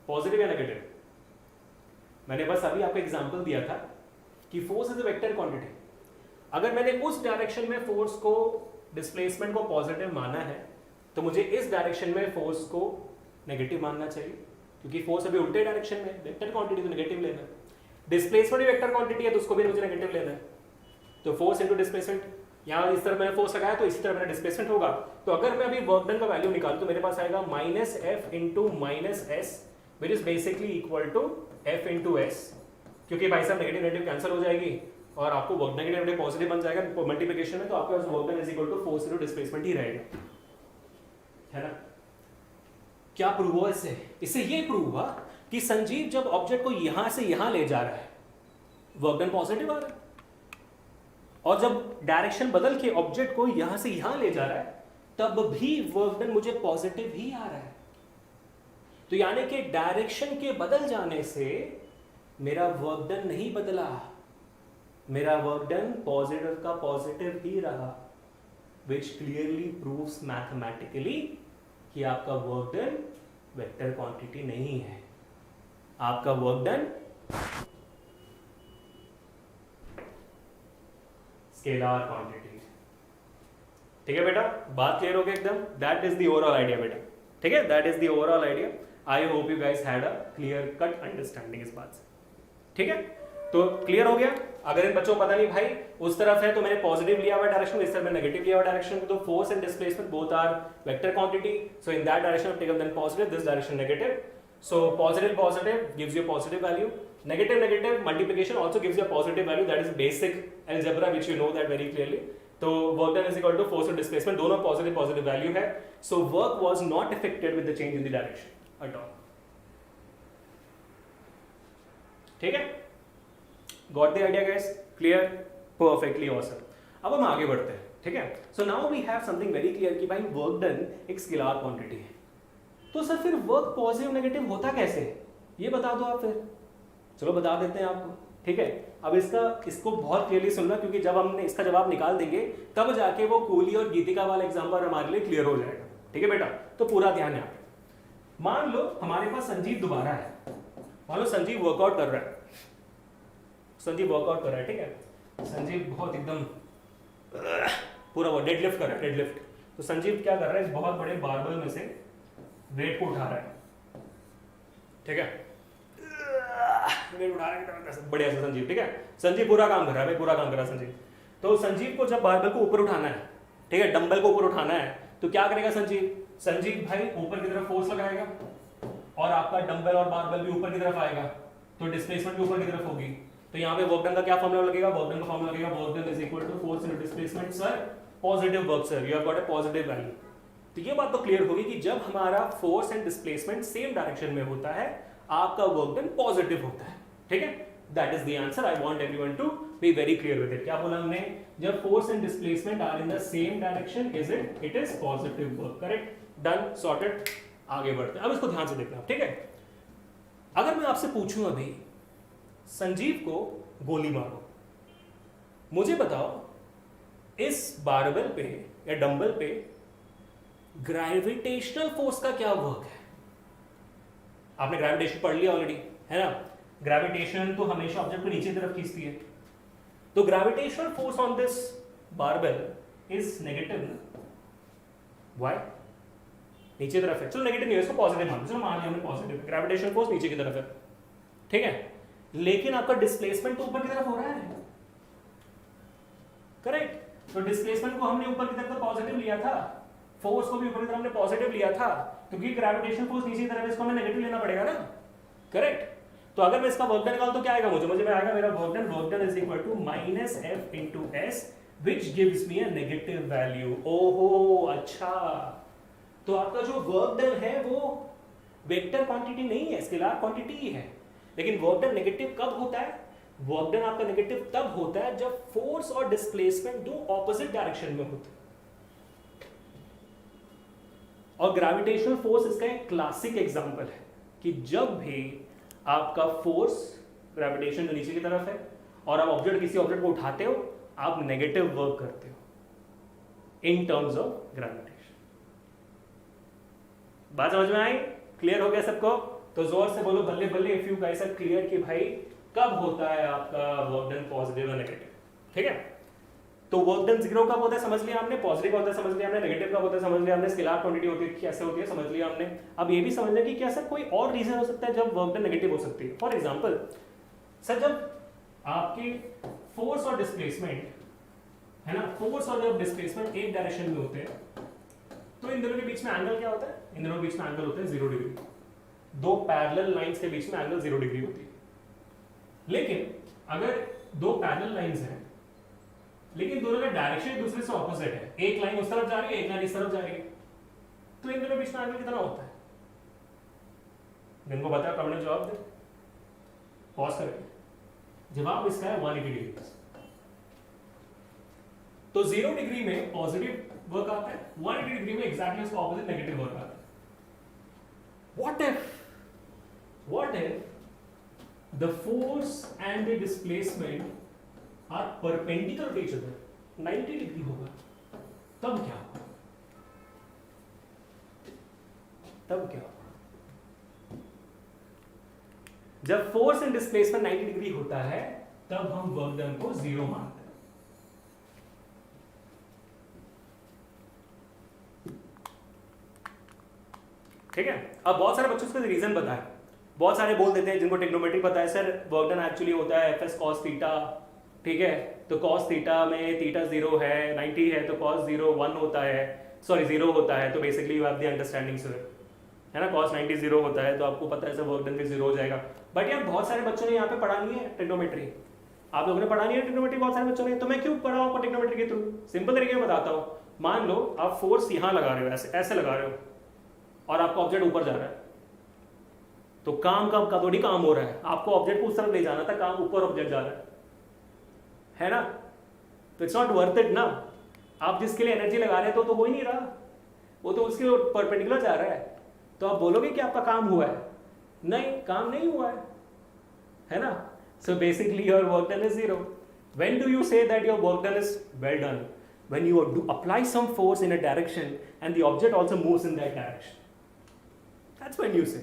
पॉजिटिव या नेगेटिव? मैंने बस अभी आपको एग्जांपल दिया था कि force is a vector quantity. अगर मैंने उस डायरेक्शन में फोर्स को, डिस्प्लेसमेंट को पॉजिटिव माना है, तो मुझे इस डायरेक्शन में फोर्स को नेगेटिव मानना चाहिए, क्योंकि फोर्स अभी उल्टे डायरेक्शन में, वेक्टर क्वांटिटी तो नेगेटिव लेना है। डिस्प्लेसमेंट भी वेक्टर क्वांटिटी है तो उसको भी मुझे नेगेटिव लेना है। तो फोर्स इनटू डिस्प्लेसमेंट, यहाँ इस तरफ मैंने फोर्स लगाया तो इसी तरफ मेरा डिस्प्लेसमेंट होगा। तो अगर मैं अभी वर्क डन का वैल्यू निकालूं तो मेरे पास आएगा minus F into minus S, which is basically equal to F into S, क्योंकि भाई साहब नेगेटिव नेगेटिव कैंसिल हो जाएगी और आपको वर्क नेगेटिव नेगेटिव पॉजिटिव बन जाएगा मल्टीप्लिकेशन में, तो आपके पास work done is equal to force into displacement ही रहेगा, है ना? क्या प्रूव हुआ इससे? इससे ये प्रूव हुआ कि संजीव जब ऑब्जेक्ट को यहां से यहां ले जा रहा है, वर्क डन पॉजिटिव आ रहा है, और जब डायरेक्शन बदल के ऑब्जेक्ट को यहां से यहां ले जा रहा है तब भी वर्क डन मुझे पॉजिटिव ही आ रहा है। तो यानी कि डायरेक्शन के बदल जाने से मेरा वर्क डन नहीं बदला, मेरा वर्क डन पॉजिटिव का पॉजिटिव ही रहा, which clearly proves mathematically कि आपका वर्क डन वेक्टर क्वांटिटी नहीं है, आपका वर्क डन स्केलर क्वांटिटी। ठीक है बेटा, बात क्लियर हो गई एकदम? That is the overall idea बेटा, ठीक है? That is the overall idea. I hope you guys had a clear cut understanding इस बात से, ठीक है? तो क्लियर हो गया? अगर इन बच्चों को पता नहीं भाई उस तरफ है तो मैंने पॉजिटिव लिया हुआ डायरेक्शन, इस तरफ में नेगेटिव लिया हुआ डायरेक्शन, तो force and displacement both are vector quantity, so in that direction I've taken then positive, this direction negative, so positive gives you a positive value, negative multiplication also gives you a positive value, that is basic algebra which you know that very clearly। तो work done is equal to force and displacement, दोनों positive value है, so work was not affected with the change in the direction at all। ठीक है? Got the idea guys? Clear? Perfectly awesome। अब हम आगे बढ़ते हैं, ठीक है? So now we have something very clear कि भाई work done एक स्केलर क्वांटिटी है, तो सर फिर वर्क पॉजिटिव नेगेटिव होता कैसे, ये बता दो आप फिर। चलो बता देते हैं आपको, ठीक है? अब इसको बहुत क्लियरली सुनना, क्योंकि जब हमने इसका जवाब निकाल देंगे तब जाके वो कोहली और गीतिका वाला एग्जाम्पल हमारे लिए क्लियर हो जाएगा, ठीक है बेटा? तो पूरा ध्यान यहाँ पे। मान लो हमारे पास संजीव दोबारा है, मान लो संजीव वर्कआउट कर रहा है, संजीव वर्कआउट कर रहा है, ठीक है? संजीव बहुत एकदम पूरा वो डेडलिफ्ट कर रहा है, डेडलिफ्ट। तो संजीव क्या कर रहा है, इस बहुत बड़े बारबल में से वेट को उठा रहा है, ठीक है? वेट उठा रहा है बढ़िया से संजीव, ठीक है? संजीव पूरा काम कर रहा है भाई, पूरा काम कर रहा है संजीव। तो संजीव को जब बारबेल को ऊपर उठाना है, ठीक है, डंबल को ऊपर उठाना है, तो क्या करेगा संजीव? संजीव भाई ऊपर की तरफ फोर्स लगाएगा और आपका डंबल और बारबेल भी ऊपर की तरफ आएगा, तो डिस्प्लेसमेंट भी ऊपर की तरफ होगी। तो यहाँ पे वर्क डन का क्या फॉर्मूला लगेगा? वर्क डन का फॉर्मूला लगेगा work done is equal to force into displacement sir, positive work sir, you have got a positive value. तो ये बात तो क्लियर होगी कि जब हमारा force and displacement same direction में होता है, आपका वर्क डन पॉजिटिव होता है, ठीक है। That is the answer, I want everyone to be very clear with it. क्या बोला हमने? जब force and displacement are in the same direction, it is positive work, correct, done, sorted. आगे बढ़ते हैं, अब इसको ध्यान से देखना, ठीक है। अगर मैं आपसे पूछूं अभी, संजीव को गोली मारो, मुझे बताओ इस बारबेल पे या डंबल पे ग्रेविटेशनल फोर्स का क्या वर्क है? आपने ग्रेविटेशन पढ़ लिया ऑलरेडी, है ना। ग्रेविटेशन तो हमेशा ऑब्जेक्ट को नीचे की तरफ खींचती है, तो gravitational force on this barbell is negative ना। व्हाई? नीचे की तरफ है, चलो नेगेटिव नहीं है, इसको पॉजिटिव मान, चलो मान लिया हमने पॉजिटिव, ग्रेविटेशनल फोर्स नीचे की तरफ है, ठीक है। लेकिन आपका डिस्प्लेसमेंट तो ऊपर की तरफ हो रहा है, करेक्ट। तो डिस्प्लेसमेंट को हमने ऊपर की तरफ पॉजिटिव लिया था, फोर्स को भी ऊपर की तरफ हमने पॉजिटिव लिया था, क्योंकि ग्रेविटेशन फोर्स नीचे की तरफ है, इसको हमें नेगेटिव लेना पड़ेगा ना, करेक्ट। तो अगर मैं इसका वर्क डन निकालूं तो क्या आएगा? मुझे आएगा मेरा work done is equal to minus F into S, which gives me a negative value. ओहो, अच्छा, तो आपका जो वर्क डन है वो वेक्टर क्वांटिटी नहीं है, स्केलर क्वांटिटी ही है। लेकिन वर्क डन नेगेटिव कब होता है? वर्क डन आपका नेगेटिव तब होता है जब फोर्स और डिस्प्लेसमेंट दो ऑपोजिट डायरेक्शन में होते हैं। और ग्रेविटेशनल फोर्स इसका एक क्लासिक एग्जांपल है कि जब भी आपका फोर्स, ग्रेविटेशन जो नीचे की तरफ है, और आप किसी ऑब्जेक्ट को उठाते हो, आप नेगेटिव वर्क करते हो इन टर्म्स ऑफ ग्रेविटेशन। बात समझ में आई? क्लियर हो गया सबको? तो जोर से बोलो बल्ले बल्ले if you guys are clear कि भाई कब होता है आपका वर्क डन पॉजिटिव और नेगेटिव, ठीक है। तो वर्क डन जीरो कब होता है समझ लिया हमने, पॉजिटिव होता है समझ लिया हमने, नेगेटिव कब होता है समझ लिया हमने, स्केलर क्वांटिटी होती है कैसे होती है समझ लिया हमने। अब ये भी समझ लें कि क्या सर कोई और रीजन हो सकता है जब वर्क डन नेगेटिव हो सकती है। फॉर एग्जांपल सर, जब आपके फोर्स और डिस्प्लेसमेंट है ना, फोर्स और जब डिस्प्लेसमेंट एक डायरेक्शन में होते हैं, तो इन दोनों के बीच में एंगल क्या होता है? इन दोनों के बीच में एंगल होता है 0 डिग्री। दो पैरेलल लाइंस के बीच में एंगल 0 डिग्री होती है। लेकिन अगर दो पैरेलल लाइंस हैं, लेकिन दोनों का डायरेक्शन एक दूसरे से ऑपोजिट है, एक लाइन उस तरफ जा रही है, एक लाइन इस तरफ जा रही है, तो इन दोनों बीच में एंगल कितना होता है? जिनको पता है कमेंट में जवाब दे, पॉज करके। जवाब इसका है 180 डिग्री। तो 0 डिग्री में पॉजिटिव वर्क आता है, 180 डिग्री में एग्जैक्टली उसका ऑपोजिट नेगेटिव वर्क आता है। What if the force and the displacement are perpendicular to each other, 90 degree होगा, तब क्या होगा? तब क्या होगा? जब फोर्स एंड डिस्प्लेसमेंट 90 डिग्री होता है, तब हम वर्क डन को 0 मानते हैं। ठीक है। अब बहुत सारे बच्चों को रीजन पता है, बहुत सारे बोल देते हैं जिनको ट्रिग्नोमेट्री पता है, सर वर्क डन एक्चुअली होता है एफ एस कॉस थीटा, ठीक है। तो कॉस थीटा में थीटा 0 है, 90 है, तो कॉस 0 1 होता है, सॉरी 0 होता है, तो basically you have the understanding sir, है ना। कॉस 90 0 होता है, तो आपको पता है सर वर्क डन भी 0 हो जाएगा। बट यार बहुत सारे बच्चों ने यहाँ पे पढ़ा नहीं है ट्रिग्नोमेट्री, आप लोगों ने पढ़ा नहीं है ट्रिग्नोमेट्री, बहुत सारे बच्चों ने, तो मैं क्यों पढ़ाऊँ आपको ट्रिग्नोमेट्री के थ्रू? सिंपल तरीके में बताता हूँ। मान लो आप फोर्स यहाँ लगा रहे हो, ऐसे लगा रहे हो, और आपका ऑब्जेक्ट ऊपर जा रहा है, तो काम का थोड़ी काम हो रहा है, आपको ऑब्जेक्ट को उस तरफ ले जाना था, काम ऊपर ऑब्जेक्ट जा रहा है ना। तो इट्स नॉट वर्थ इट ना। आप जिसके लिए एनर्जी लगा रहे हो तो हो ही नहीं रहा, वो तो उसके परपेंडिकुलर जा रहा है, तो आप बोलोगे कि आपका काम हुआ है? नहीं, काम नहीं हुआ है ना। So basically your work done is 0। When do you say that your work done is well done? When you do apply some force in a direction and the object also moves in that direction, that's when you say,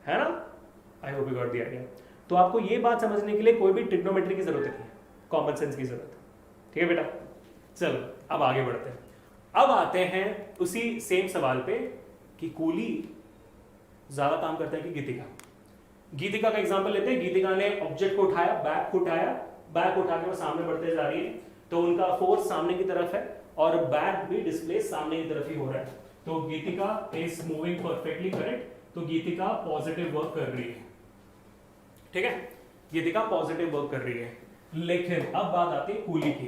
है ना। I hope you got the idea. तो आपको ये बात समझने के लिए कोई भी ट्रिग्नोमेट्री की जरूरत नहीं है, कॉमन सेंस की जरूरत है, ठीक है बेटा। चलो अब आगे बढ़ते हैं। अब आते हैं उसी सेम सवाल पे कि कूली ज्यादा काम करता है कि गीतिका। गीतिका का एग्जांपल लेते हैं। गीतिका ने ऑब्जेक्ट को उठाया, बैग को उठाया, बैक उठा के वो सामने बढ़ते जा रही है, तो उनका फोर्स सामने की तरफ है और बैक भी डिस्प्ले सामने की तरफ ही हो रहा है। तो गीतिका इज मूविंग परफेक्टली करेक्ट, तो गीतिका पॉजिटिव वर्क कर रही है, ठीक है, गीतिका पॉजिटिव वर्क कर रही है। लेकिन अब बात आती है कूली की।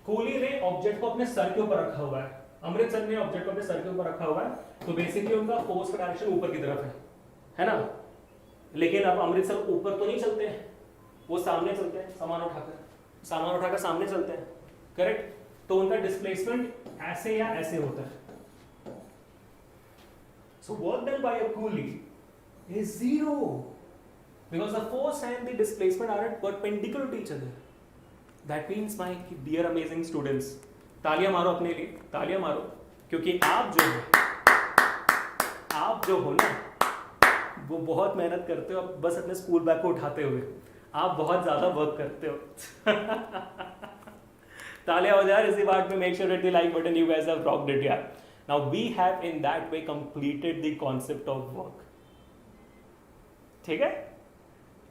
कूली ने ऑब्जेक्ट को अपने सर के ऊपर रखा हुआ है, अमृतसर ने ऑब्जेक्ट को अपने सर के ऊपर रखा हुआ है, तो बेसिकली उनका फोर्स का डायरेक्शन ऊपर की तरफ है ना। लेकिन अब अमृतसर ऊपर तो नहीं चलते हैं, वो सामने चलते हैं, सामान उठाकर सामने चलते हैं, करेक्ट। तो उनका डिस्प्लेसमेंट ऐसे या ऐसे होता है। So work done by a coolie is zero because the force and the displacement are at perpendicular to each other. That means my dear amazing students, तालियां मारो अपने लिए, तालियां मारो, क्योंकि आप जो हो ना वो बहुत मेहनत करते हो, बस अपने स्कूल बैग को उठाते हुए आप बहुत ज्यादा वर्क करते हो। तालियां हो जाए इसी बात में, make sure hit the like button, you guys have rocked it यार। Now we have in that way completed the concept of work. ठीक है,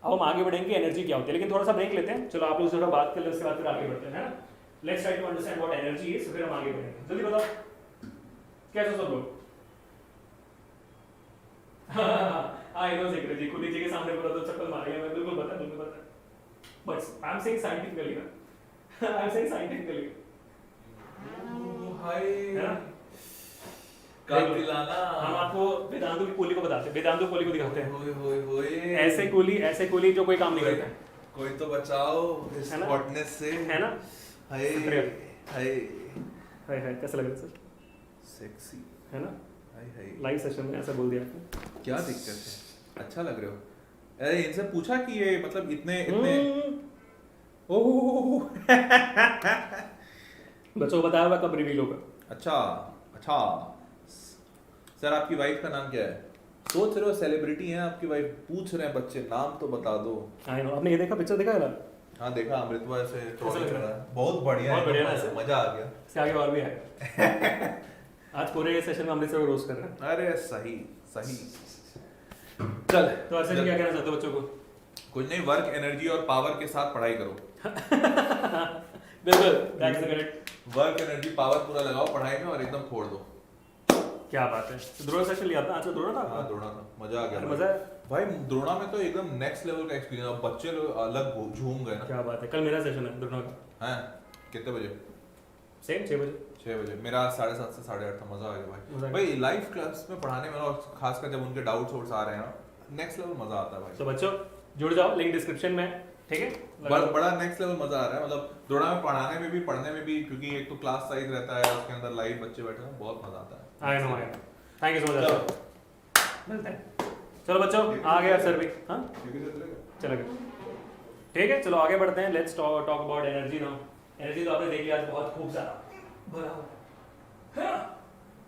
अब हम आगे बढ़ेंगे एनर्जी क्या होती है, लेकिन थोड़ा सा ब्रेक लेते हैं। चलो आप लोग थोड़ा बात कर ले, उसके बाद फिर आगे बढ़ते हैं, है ना। Let's try to understand what energy is, फिर हम आगे बढ़ेंगे। जल्दी बताओ कैसे सब लोग। आई नो सेक्रेटरी जी, खुद जी के सामने बोला तो चक्कर मारेगा, मैं बिल्कुल पता, but I am saying scientifically ना, आई एम सेइंग साइंटिफिकली। हाय हम आपको वेदांतु की कूली को बताते हैं, वेदांतु कूली को दिखाते हैं। ऐसे कूली जो कोई काम नहीं करता है, कोई तो बचाओ इस हॉटनेस से, है ना। हाय कैसा लग रहा है सर? सेक्सी है ना। हाय लाइव सेशन में ऐसा बोल दिया आपने, क्या दिक्कत है, अच्छा लग रहे हो। अरे इनसे पूछा कि ये मतलब इतने ओह बच्चों को बताया हुआ कब रिवील होगा। अच्छा सर, आपकी वाइफ का नाम क्या है? सोच रहे हो सेलिब्रिटी है आपकी वाइफ, पूछ रहे हैं बच्चे नाम तो बता दो। आई नो, आपने ये देखा, पिक्चर देखा है ना? हाँ देखा, अमृतवा ऐसे ट्रॉली कर रहा है, बहुत बढ़िया है, मजा आ गया। इससे आगे और भी आएगा। आज पूरे सेशन में अमृतसर को रोस्ट कर रहे हैं। अरे सही चल, तो ऐसे क्या कहना चाहते हो बच्चों को? कुछ नहीं, वर्क एनर्जी और पावर के साथ पढ़ाई करो। बिल्कुल, that's the correct. Work energy power पूरा लगाओ पढ़ाई में और एकदम फोड़ दो। क्या बात है। द्रोण सेशन लिया था आज? द्रोण था? हाँ द्रोण था, मजा आ गया। मजा है भाई, द्रोण में तो एकदम नेक्स्ट लेवल का एक्सपीरियंस, बच्चे लोग अलग झूम गए ना। क्या बात है। कल मेरा सेशन है द्रोण का। हैं कितने बजे? सेम 6 बजे। 6 बजे। मेरा 7:30 से 8:30 था। मजा आ गया भाई लाइव क्लास में पढ़ाने में, और खासकर जब उनके डाउट्स आ रहे हैं ना, नेक्स्ट लेवल मजा आता है भाई। तो बच्चों जुड़ जाओ, लिंक डिस्क्रिप्शन में, ठीक है। बड़ा नेक्स्ट लेवल मजा आ रहा है, मतलब द्रोण में पढ़ाने में भी पढ़ने में भी, क्योंकि एक तो क्लास साइज रहता है, उसके अंदर लाइव बच्चे बैठे हैं, बहुत मजा आता है। I know, thank you so much. मिलते हैं। चलो बच्चों, आ गया सर भी। हाँ चलो ठीक है, चलो आगे बढ़ते हैं। Let's talk about energy now. Energy तो आपने देख लिया आज बहुत खूब सारा भरा हुआ।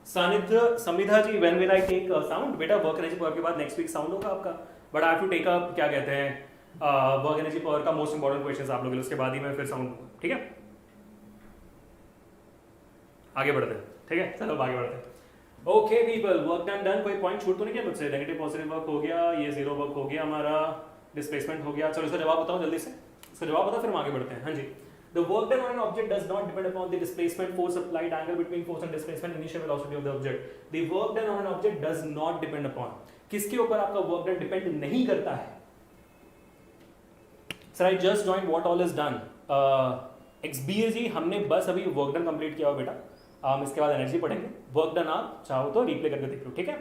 Sanidhya Samidha ji, when will I take sound? बेटा वर्क एनर्जी पावर के बाद नेक्स्ट वीक साउंड होगा आपका, but I have to take up क्या कहते हैं वर्क एनर्जी पावर का मोस्ट इंपॉर्टेंट क्वेश्चंस आप लोगों के लिए, उसके बाद ही मैं फिर साउंड होगा, ठीक है। आगे बढ़ते हैं, ठीक है, चलो आगे बढ़ते हैं। Okay people, work done. कोई पॉइंट छूट तो नहीं किया मुझसे? नेगेटिव पॉजिटिव वर्क हो गया, ये जीरो वर्क हो गया, हमारा डिस्प्लेसमेंट हो गया। चलो इसका जवाब बताओ जल्दी से, इसका जवाब बताओ फिर हम आगे बढ़ते हैं। हाँ जी, the work done on an object does not depend upon the displacement, force applied, angle between force and displacement, initial velocity of the object. The work done on an object does not depend upon, किसके ऊपर आपका work done depend नहीं करता है? Sir I just join what all is done. XBAG हमने बस अभी work done complete किया हुआ बेटा, हम इसके बाद एनर्जी पढ़ेंगे। वर्क डन आप चाहो तो रिप्ले करके देख लो, ठीक है।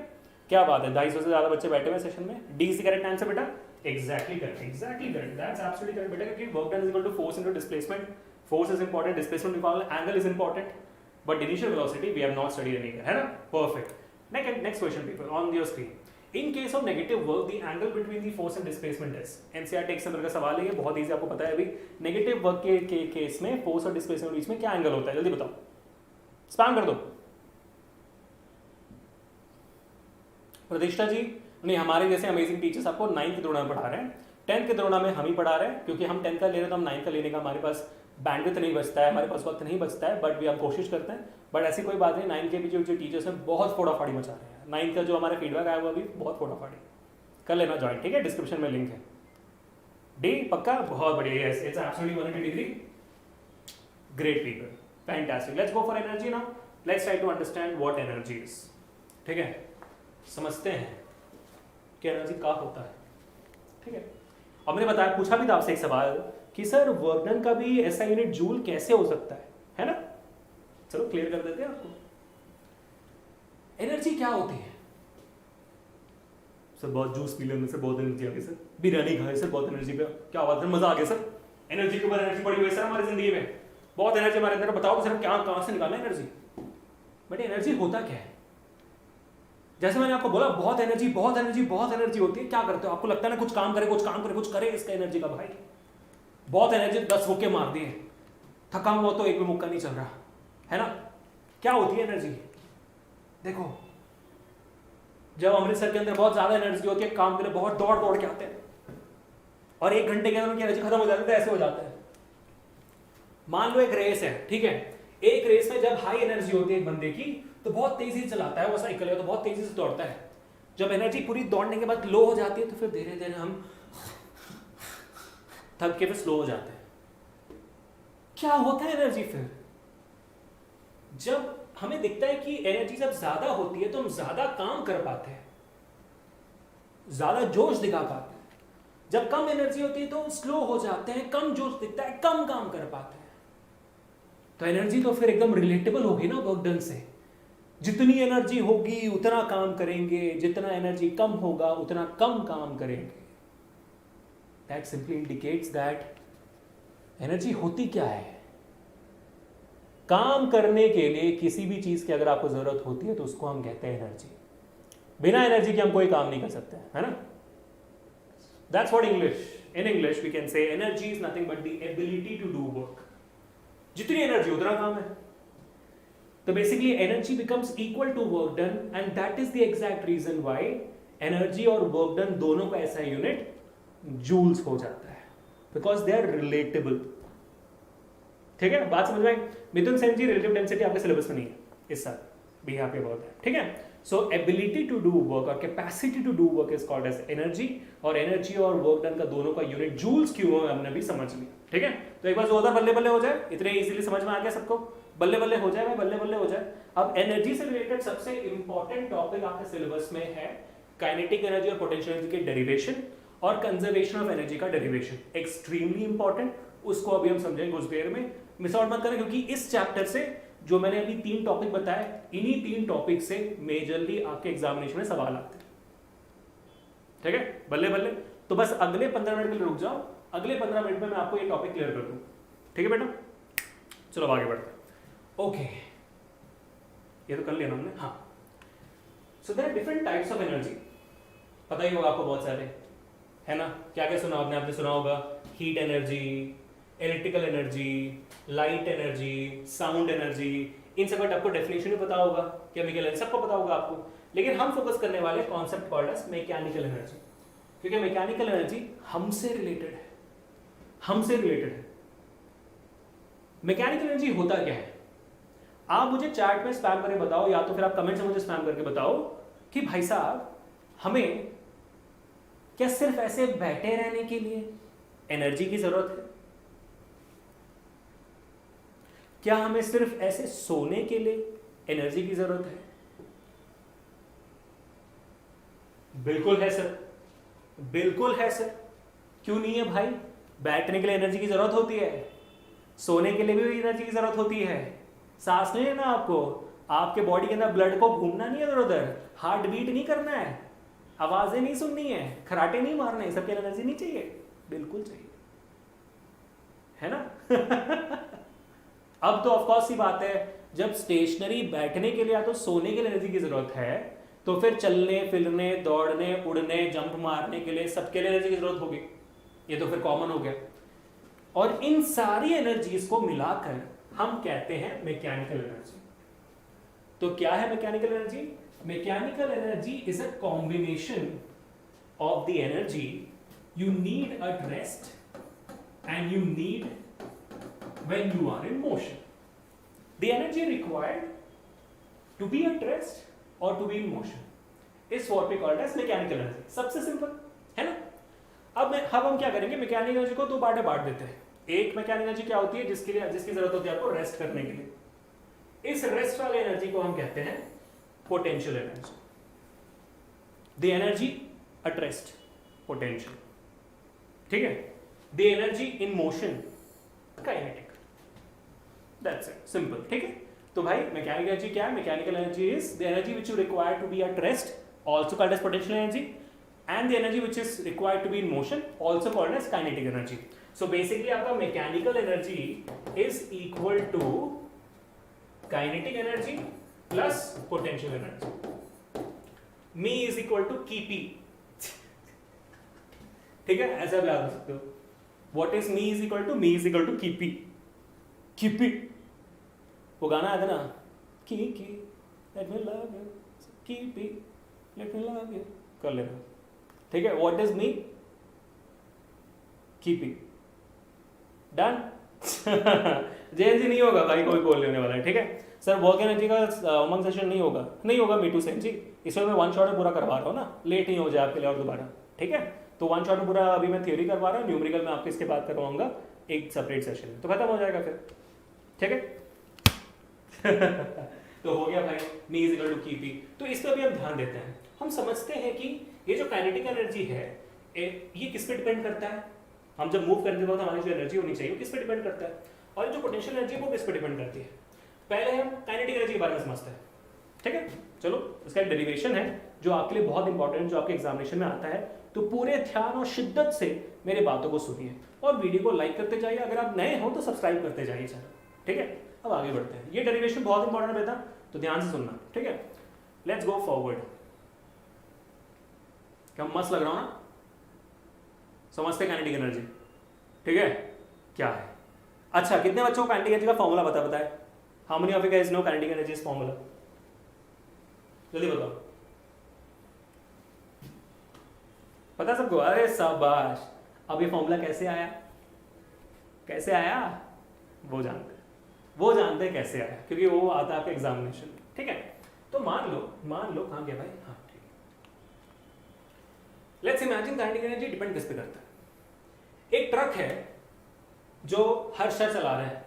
क्या बात है, 250 से ज्यादा बच्चे बैठे हुए सेशन में। D is the correct answer बेटा, exactly correct, that's absolutely correct बेटा, क्योंकि work done is equal to force into displacement. Force is important, displacement equal, angle is important, but initial velocity we have not studied anywhere, है ना। Perfect. Next question people on your screen. In case of negative work the angle between the force and displacement is. NCERT exemplar का सवाल है, ये बहुत easy, आपको पता है अभी। नेगेटिव वर्क के केस में फोर्स और डिस्प्लेसमेंट के बीच में क्या एंगल होता है, जल्दी बताओ, स्पैम कर दो। प्रतिष्ठा जी, नहीं हमारे जैसे अमेजिंग टीचर्स आपको 9th के दौरान पढ़ा रहे हैं, 10th के दौरान में हम ही पढ़ा रहे हैं, क्योंकि हम 10th का ले रहे हैं तो हम 9th का लेने का हमारे पास बैंडविड्थ नहीं बचता है, हमारे पास वक्त नहीं बचता है, बट भी हम कोशिश करते हैं। बट ऐसी कोई बात नहीं, 9th के भी जो टीचर्स हैं बहुत फोड़ाफाड़ी मचा रहे हैं। 9th का जो हमारा फीडबैक आया हुआ भी बहुत फोड़ाफाड़ी, कर लेना ज्वाइन, ठीक है, डिस्क्रिप्शन में लिंक है। डी पक्का, बहुत बढ़िया, yes it's absolutely 180 degree, great people, fantastic. Let's go for energy now, let's try to understand what energy is. ठीक है, समझते हैं कि एनर्जी क्या होता है। ठीक है, अब मैंने बताया, पूछा भी था आपसे एक सवाल कि सर वर्क डन का भी ऐसा यूनिट जूल कैसे हो सकता है ना? चलो क्लियर कर देते हैं आपको। एनर्जी क्या होती है? सर बहुत जूस पी लेने से बहुत एनर्जी आ गई सर, बिरयानी खाए सर बहुत एनर्जी पे, क्या बात है, मजा आ गया सर, एनर्जी के ऊपर एनर्जी पड़ी हुई है सर हमारी जिंदगी में, बहुत एनर्जी हमारे अंदर, बताओ तो सर क्या कहां से निकालना एनर्जी? बट एनर्जी होता क्या है? जैसे मैंने आपको बोला बहुत एनर्जी बहुत एनर्जी बहुत एनर्जी होती है, क्या करते हो? आपको लगता है ना कुछ काम करे कुछ काम करे कुछ करे इसका एनर्जी का, भाई बहुत एनर्जी, 10 मुक्के मार दिए, थका हुआ तो एक भी मुक्का नहीं चल रहा है ना? क्या होती है एनर्जी? देखो, जब अमृतसर के अंदर बहुत ज्यादा एनर्जी होती है, काम के लिए बहुत दौड़ दौड़ के आते हैं और 1 घंटे के अंदर उनकी एनर्जी खत्म हो जाती है, ऐसे हो जाता है। मान लो एक रेस है, ठीक है, एक रेस में जब हाई एनर्जी होती है एक बंदे की तो बहुत तेजी से चलाता है वो साइकिल है, तो बहुत तेजी से दौड़ता है। जब एनर्जी पूरी दौड़ने के बाद लो हो जाती है तो फिर धीरे धीरे हम थक के फिर स्लो हो जाते हैं। क्या होता है एनर्जी? फिर जब हमें दिखता है कि एनर्जी जब ज्यादा होती है तो हम ज्यादा काम कर पाते हैं, ज्यादा जोश दिखा पाते हैं। जब कम एनर्जी होती है तो स्लो हो जाते हैं, कम जोश दिखता है, कम काम कर पाते हैं। तो एनर्जी तो फिर एकदम रिलेटेबल होगी ना वर्क डन से। जितनी एनर्जी होगी उतना काम करेंगे, जितना एनर्जी कम होगा उतना कम काम करेंगे। That simply indicates that energy होती क्या है। काम करने के लिए किसी भी चीज की अगर आपको जरूरत होती है तो उसको हम कहते हैं एनर्जी। बिना एनर्जी के हम कोई काम नहीं कर सकते, है ना? That's what in English we can say energy is nothing but the ability to do work. जितनी एनर्जी उतना काम है। तो basically energy becomes equal to work done and that is the exact reason why energy और work done दोनों का ऐसा unit joules हो जाता है, बिकॉज दे आर रिलेटेबल। ठीक है, बात समझ में आई? मिथुन सेन जी, रिलेटिव डेंसिटी आपके सिलेबस में नहीं है इस साल, भी यहाँ पे बहुत है। ठीक है, so ability to do work और capacity to do work is called as energy, और एनर्जी और वर्क डन का दोनों का यूनिट जूल्स क्यों है हमने भी समझ लिया। ठीक है, तो एक बार जोरदार बल्ले बल्ले हो जाए, इतने इजीली समझ में आ गया सबको, बल्ले बल्ले हो जाए भाई, बल्ले बल्ले हो जाए। अब एनर्जी से रिलेटेड सबसे इंपॉर्टेंट टॉपिक आपके सिलेबस में है काइनेटिक एनर्जी और पोटेंशियल एनर्जी के डेरिवेशन और कंजर्वेशन ऑफ एनर्जी का डेरिवेशन, एक्सट्रीमली इंपॉर्टेंट। उसको अभी हम समझेंगे कुछ देर में, मिस आउट मत करें, क्योंकि इस चैप्टर से जो मैंने अभी 3 टॉपिक बताए, इन्हीं 3 टॉपिक से मेजरली आपके एग्जामिनेशन में सवाल आते हैं। ठीक है, बल्ले बल्ले। तो बस अगले 15 मिनट के लिए रुक जाओ, अगले 15 मिनट में मैं आपको ये टॉपिक क्लियर कर दूं। ठीक है बेटा, चलो आगे बढ़ते हैं। ओके, ये तो कर लिया ना हमने। हाँ, so there are different types of energy, पता ही होगा आपको बहुत सारे, है ना? क्या क्या सुना आपने सुना होगा heat energy, electrical energy, light energy, sound energy, इन सब का आपको डेफिनेशन भी पता होगा, केमिकल एनर्जी सबको पता होगा आपको। लेकिन हम फोकस करने वाले concept called as mechanical energy, क्योंकि मैकेनिकल एनर्जी हमसे रिलेटेड है, हमसे रिलेटेड है। मैकेनिकल एनर्जी होता क्या है? आप मुझे चैट में स्पैम करके बताओ, या तो फिर आप कमेंट से मुझे स्पैम करके बताओ कि भाई साहब हमें क्या सिर्फ ऐसे बैठे रहने के लिए एनर्जी की जरूरत है? क्या हमें सिर्फ ऐसे सोने के लिए एनर्जी की जरूरत है? बिल्कुल है सर, बिल्कुल है सर, क्यों नहीं है भाई? बैठने के लिए एनर्जी की जरूरत होती है, सोने के लिए भी एनर्जी की जरूरत होती है। सांस नहीं लेना आपको, आपके बॉडी के अंदर ब्लड को घूमना नहीं है इधर उधर, हार्ट बीट नहीं करना है, आवाजें नहीं सुननी है, खराटे नहीं मारने, सबके एनर्जी नहीं चाहिए? बिल्कुल चाहिए, है ना? अब तो ऑफकोर्स सी बात है, जब स्टेशनरी बैठने के लिए या तो सोने के लिए एनर्जी की जरूरत है, तो फिर चलने फिरने दौड़ने उड़ने जंप मारने के लिए सबके लिए एनर्जी की जरूरत होगी, ये तो फिर कॉमन हो गया। और इन सारी एनर्जीज को मिलाकर हम कहते हैं मैकेनिकल एनर्जी। तो क्या है mechanical energy? Mechanical energy is a combination of the energy you need at rest and you need when you are in motion. The energy required to be at rest or to be in motion is what we call as mechanical energy. सबसे simple है ना? अब हम क्या करेंगे, mechanical energy को दो part में बांट देते हैं। एक मैकेनिकल एनर्जी क्या होती है, जिसकी जरूरत होती है आपको रेस्ट करने के लिए। इस रेस्ट वाले एनर्जी को हम कहते हैं potential energy. The energy at rest, potential, ठीक है। The energy in motion, kinetic. That's it, simple, ठीक है। तो भाई मैकेनिकल एनर्जी क्या है? Mechanical energy is the energy which you require to be at rest, also called as potential energy, and the energy which is required to be in motion, also called as kinetic energy. So basically आपका mechanical energy is equal to kinetic energy plus potential energy. Me is equal to Kp. ठीक है, ऐसा भी याद रख सकते हो। What is me is equal to? Me is equal to Kp. Kp, वो गाना आया था ना, Kiki, let me love you, Kp. Let me love you, कर लेना, ठीक है। What is me? Keeping, done. जेएनजी नहीं होगा भाई, कोई बोल लेने वाला है, ठीक है। सर वर्क एनर्जी का उमंग सेशन नहीं होगा मीटू सेन जी, इसमें मैं वन शॉट में पूरा करवा रहा हूँ ना, लेट नहीं हो जाए आपके लिए और दोबारा, ठीक है। तो वन शॉट में पूरा अभी मैं थ्योरी करवा रहा हूँ, न्यूमेरिकल में आपके इसके बाद करवाऊंगा एक सेपरेट सेशन में, तो खत्म हो जाएगा फिर, ठीक है। तो हो गया भाई, me is equal to KP. तो इस पर भी हम ध्यान देते हैं। हम समझते हैं कि ये जो काइनेटिक एनर्जी है ये किस पे डिपेंड करता है। हम जब मूव करते वक्त हमारी जो एनर्जी होनी चाहिए वो किस पे डिपेंड करता है, और जो पोटेंशियल एनर्जी वो किस पे डिपेंड करती है। पहले हम काइनेटिक एनर्जी के बारे में समझते हैं, ठीक है। चलो, इसका एक डेरिवेशन है जो आपके लिए बहुत इंपॉर्टेंट, जो आपके एग्जामिनेशन में आता है। तो पूरे ध्यान और शिद्दत से मेरे बातों को सुनिए और वीडियो को लाइक करते जाइए। अगर आप नए हो तो सब्सक्राइब करते जाइए चैनल, ठीक है। अब आगे बढ़ते हैं। ये डेरिवेशन बहुत इंपॉर्टेंट है बेटा, तो ध्यान से सुनना, ठीक है। Let's go forward. क्या मस्त लग रहा हूं ना? समझते काइनेटिक एनर्जी, ठीक है, क्या है। अच्छा, कितने बच्चों को काइनेटिक एनर्जी का फॉर्मूला बताए? How many of you guys know kinetic energy is formula? जल्दी बताओ, पता सबको? अरे शाबाश। अब ये फॉर्मूला कैसे आया? कैसे आया वो जानते हैं कैसे आया, क्योंकि वो आता है आपके एग्जामिनेशन, ठीक है। तो मान लो कहाँ गया भाई, हाँ ठीक है। Let's imagine kinetic energy depend किस पे करता है। एक ट्रक है जो हर्षा चला रहे हैं,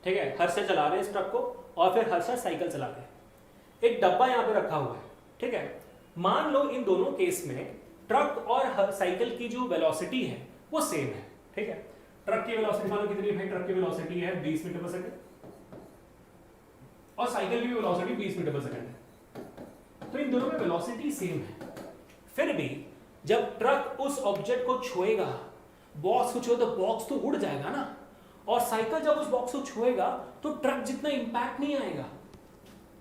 ठीक है, हर्षा चला रहे हैं इस ट्रक को, और फिर हर्षा साइकिल चला रहे हैं। एक डब्बा यहाँ पे रखा हुआ है, ठीक है। मान लो इन दोनों केस में ट्रक और साइकिल की जो वेलोसिटी है वो सेम है, ठीक है। ट्रक की वेलोसिटी मान लो कितनी है? ट्रक की वेलोसिटी है 20 मीटर पर सेकंड, और साइकिल की वेलोसिटी 20 मीटर पर सेकंड है। तो इन दोनों में वेलोसिटी सेम है। फिर भी जब ट्रक उस ऑब्जेक्ट को छुएगा, बॉक्स को छुए, तो बॉक्स तो उड़ जाएगा ना, और साइकिल जब उस बॉक्स को छुएगा तो ट्रक जितना इंपैक्ट नहीं आएगा,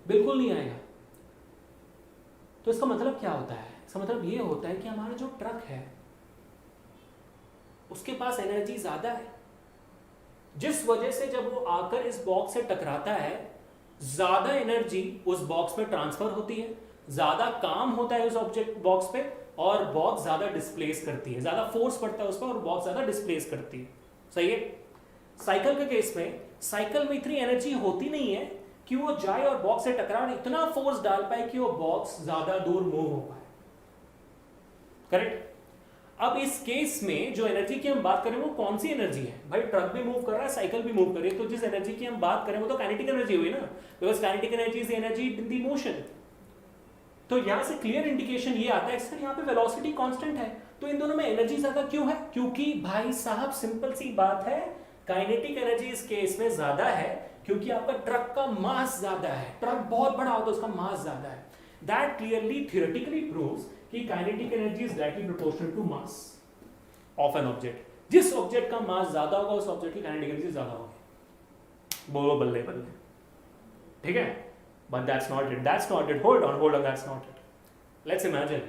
बिल्कुल नहीं आएगा। तो इसका मतलब क्या होता है? इसका मतलब ये होता है कि हमारा जो ट्रक है उसके पास एनर्जी ज्यादा है, जिस वजह से जब वो आकर इस बॉक्स से टकराता है ज्यादा एनर्जी उस बॉक्स में ट्रांसफर होती है, ज्यादा काम होता है उस ऑब्जेक्ट बॉक्स पे, और बॉक्स ज्यादा डिस्प्लेस करती है, ज्यादा फोर्स पड़ता है उस पर और बॉक्स ज्यादा डिस्प्लेस करती है, सही है। साइकिल के केस में साइकिल में इतनी एनर्जी होती नहीं है कि वो जाए और बॉक्स से टकराए, इतना फोर्स डाल पाए कि वो बॉक्स ज्यादा दूर मूव हो पाए, करेक्ट। अब इस केस में जो एनर्जी की हम बात करें वो कौन सी एनर्जी है भाई? ट्रक भी मूव कर रहा है, साइकिल भी मूव कर रही है, तो जिस एनर्जी की हम बात करें वो तो काइनेटिक एनर्जी हुई ना, because kinetic energy is energy in the motion. तो यहां से क्लियर इंडिकेशन ये आता है सर यहाँ पे वेलोसिटी कांस्टेंट है, तो इन दोनों में एनर्जी ज्यादा क्यों है? क्योंकि भाई साहब सिंपल सी बात है, काइनेटिक एनर्जी इस केस में ज्यादा है क्योंकि आपका ट्रक का मास ज्यादा है, ट्रक बहुत बड़ा हो तो उसका मास ज्यादा है। दैट क्लियरली थियोरेटिकली प्रूव्स कि kinetic energy is directly proportional to mass of an object. जिस ऑब्जेक्ट का मास ज्यादा होगा उस ऑब्जेक्ट की काइनेटिक एनर्जी ज्यादा होगी। बोलो बल्ले बल्ले, ठीक है। But that's not it, hold on, that's not it. Let's imagine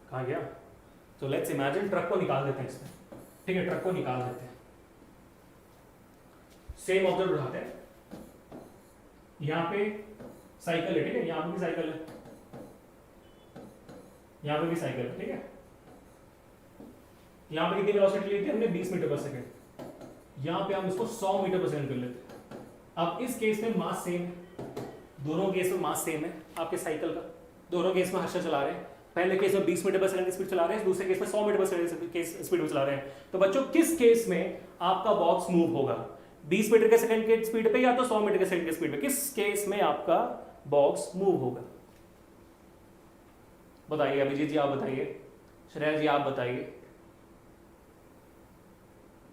कहाँ गया? तो लेट्स इमेजिन ट्रक को निकाल देते हैं इसमें, ठीक है, ट्रक को निकाल देते हैं, सेम ऑब्जेक्ट उठाते हैं, यहां पे साइकिल है, ठीक है, यहां पे भी साइकिल है, यहां पे भी साइकिल है, ठीक है। यहां पे कितनी वेलोसिटी ली थी हमने? 20 मीटर पर सेकंड। यहां पे हम इसको 100 मीटर पर सेकंड कर लेते हैं। अब इस केस में मास सेम है, दोनों केस में मास सेम है आपके साइकिल का, दोनों केस में हर्षा चला रहे हैं, पहले केस में 20 मीटर पर सेकंड की स्पीड चला रहे हैं, दूसरे केस में 100 मीटर पर सेकंड की स्पीड में चला रहे हैं। तो बच्चों किस केस में आपका बॉक्स मूव होगा, 20 मीटर के सेकंड के स्पीड पे या तो 100 मीटर के सेकंड के स्पीड पे, किस केस में आपका बॉक्स मूव होगा? बताइए अभिजीत जी, आप बताइए, श्रेया जी आप बताइए,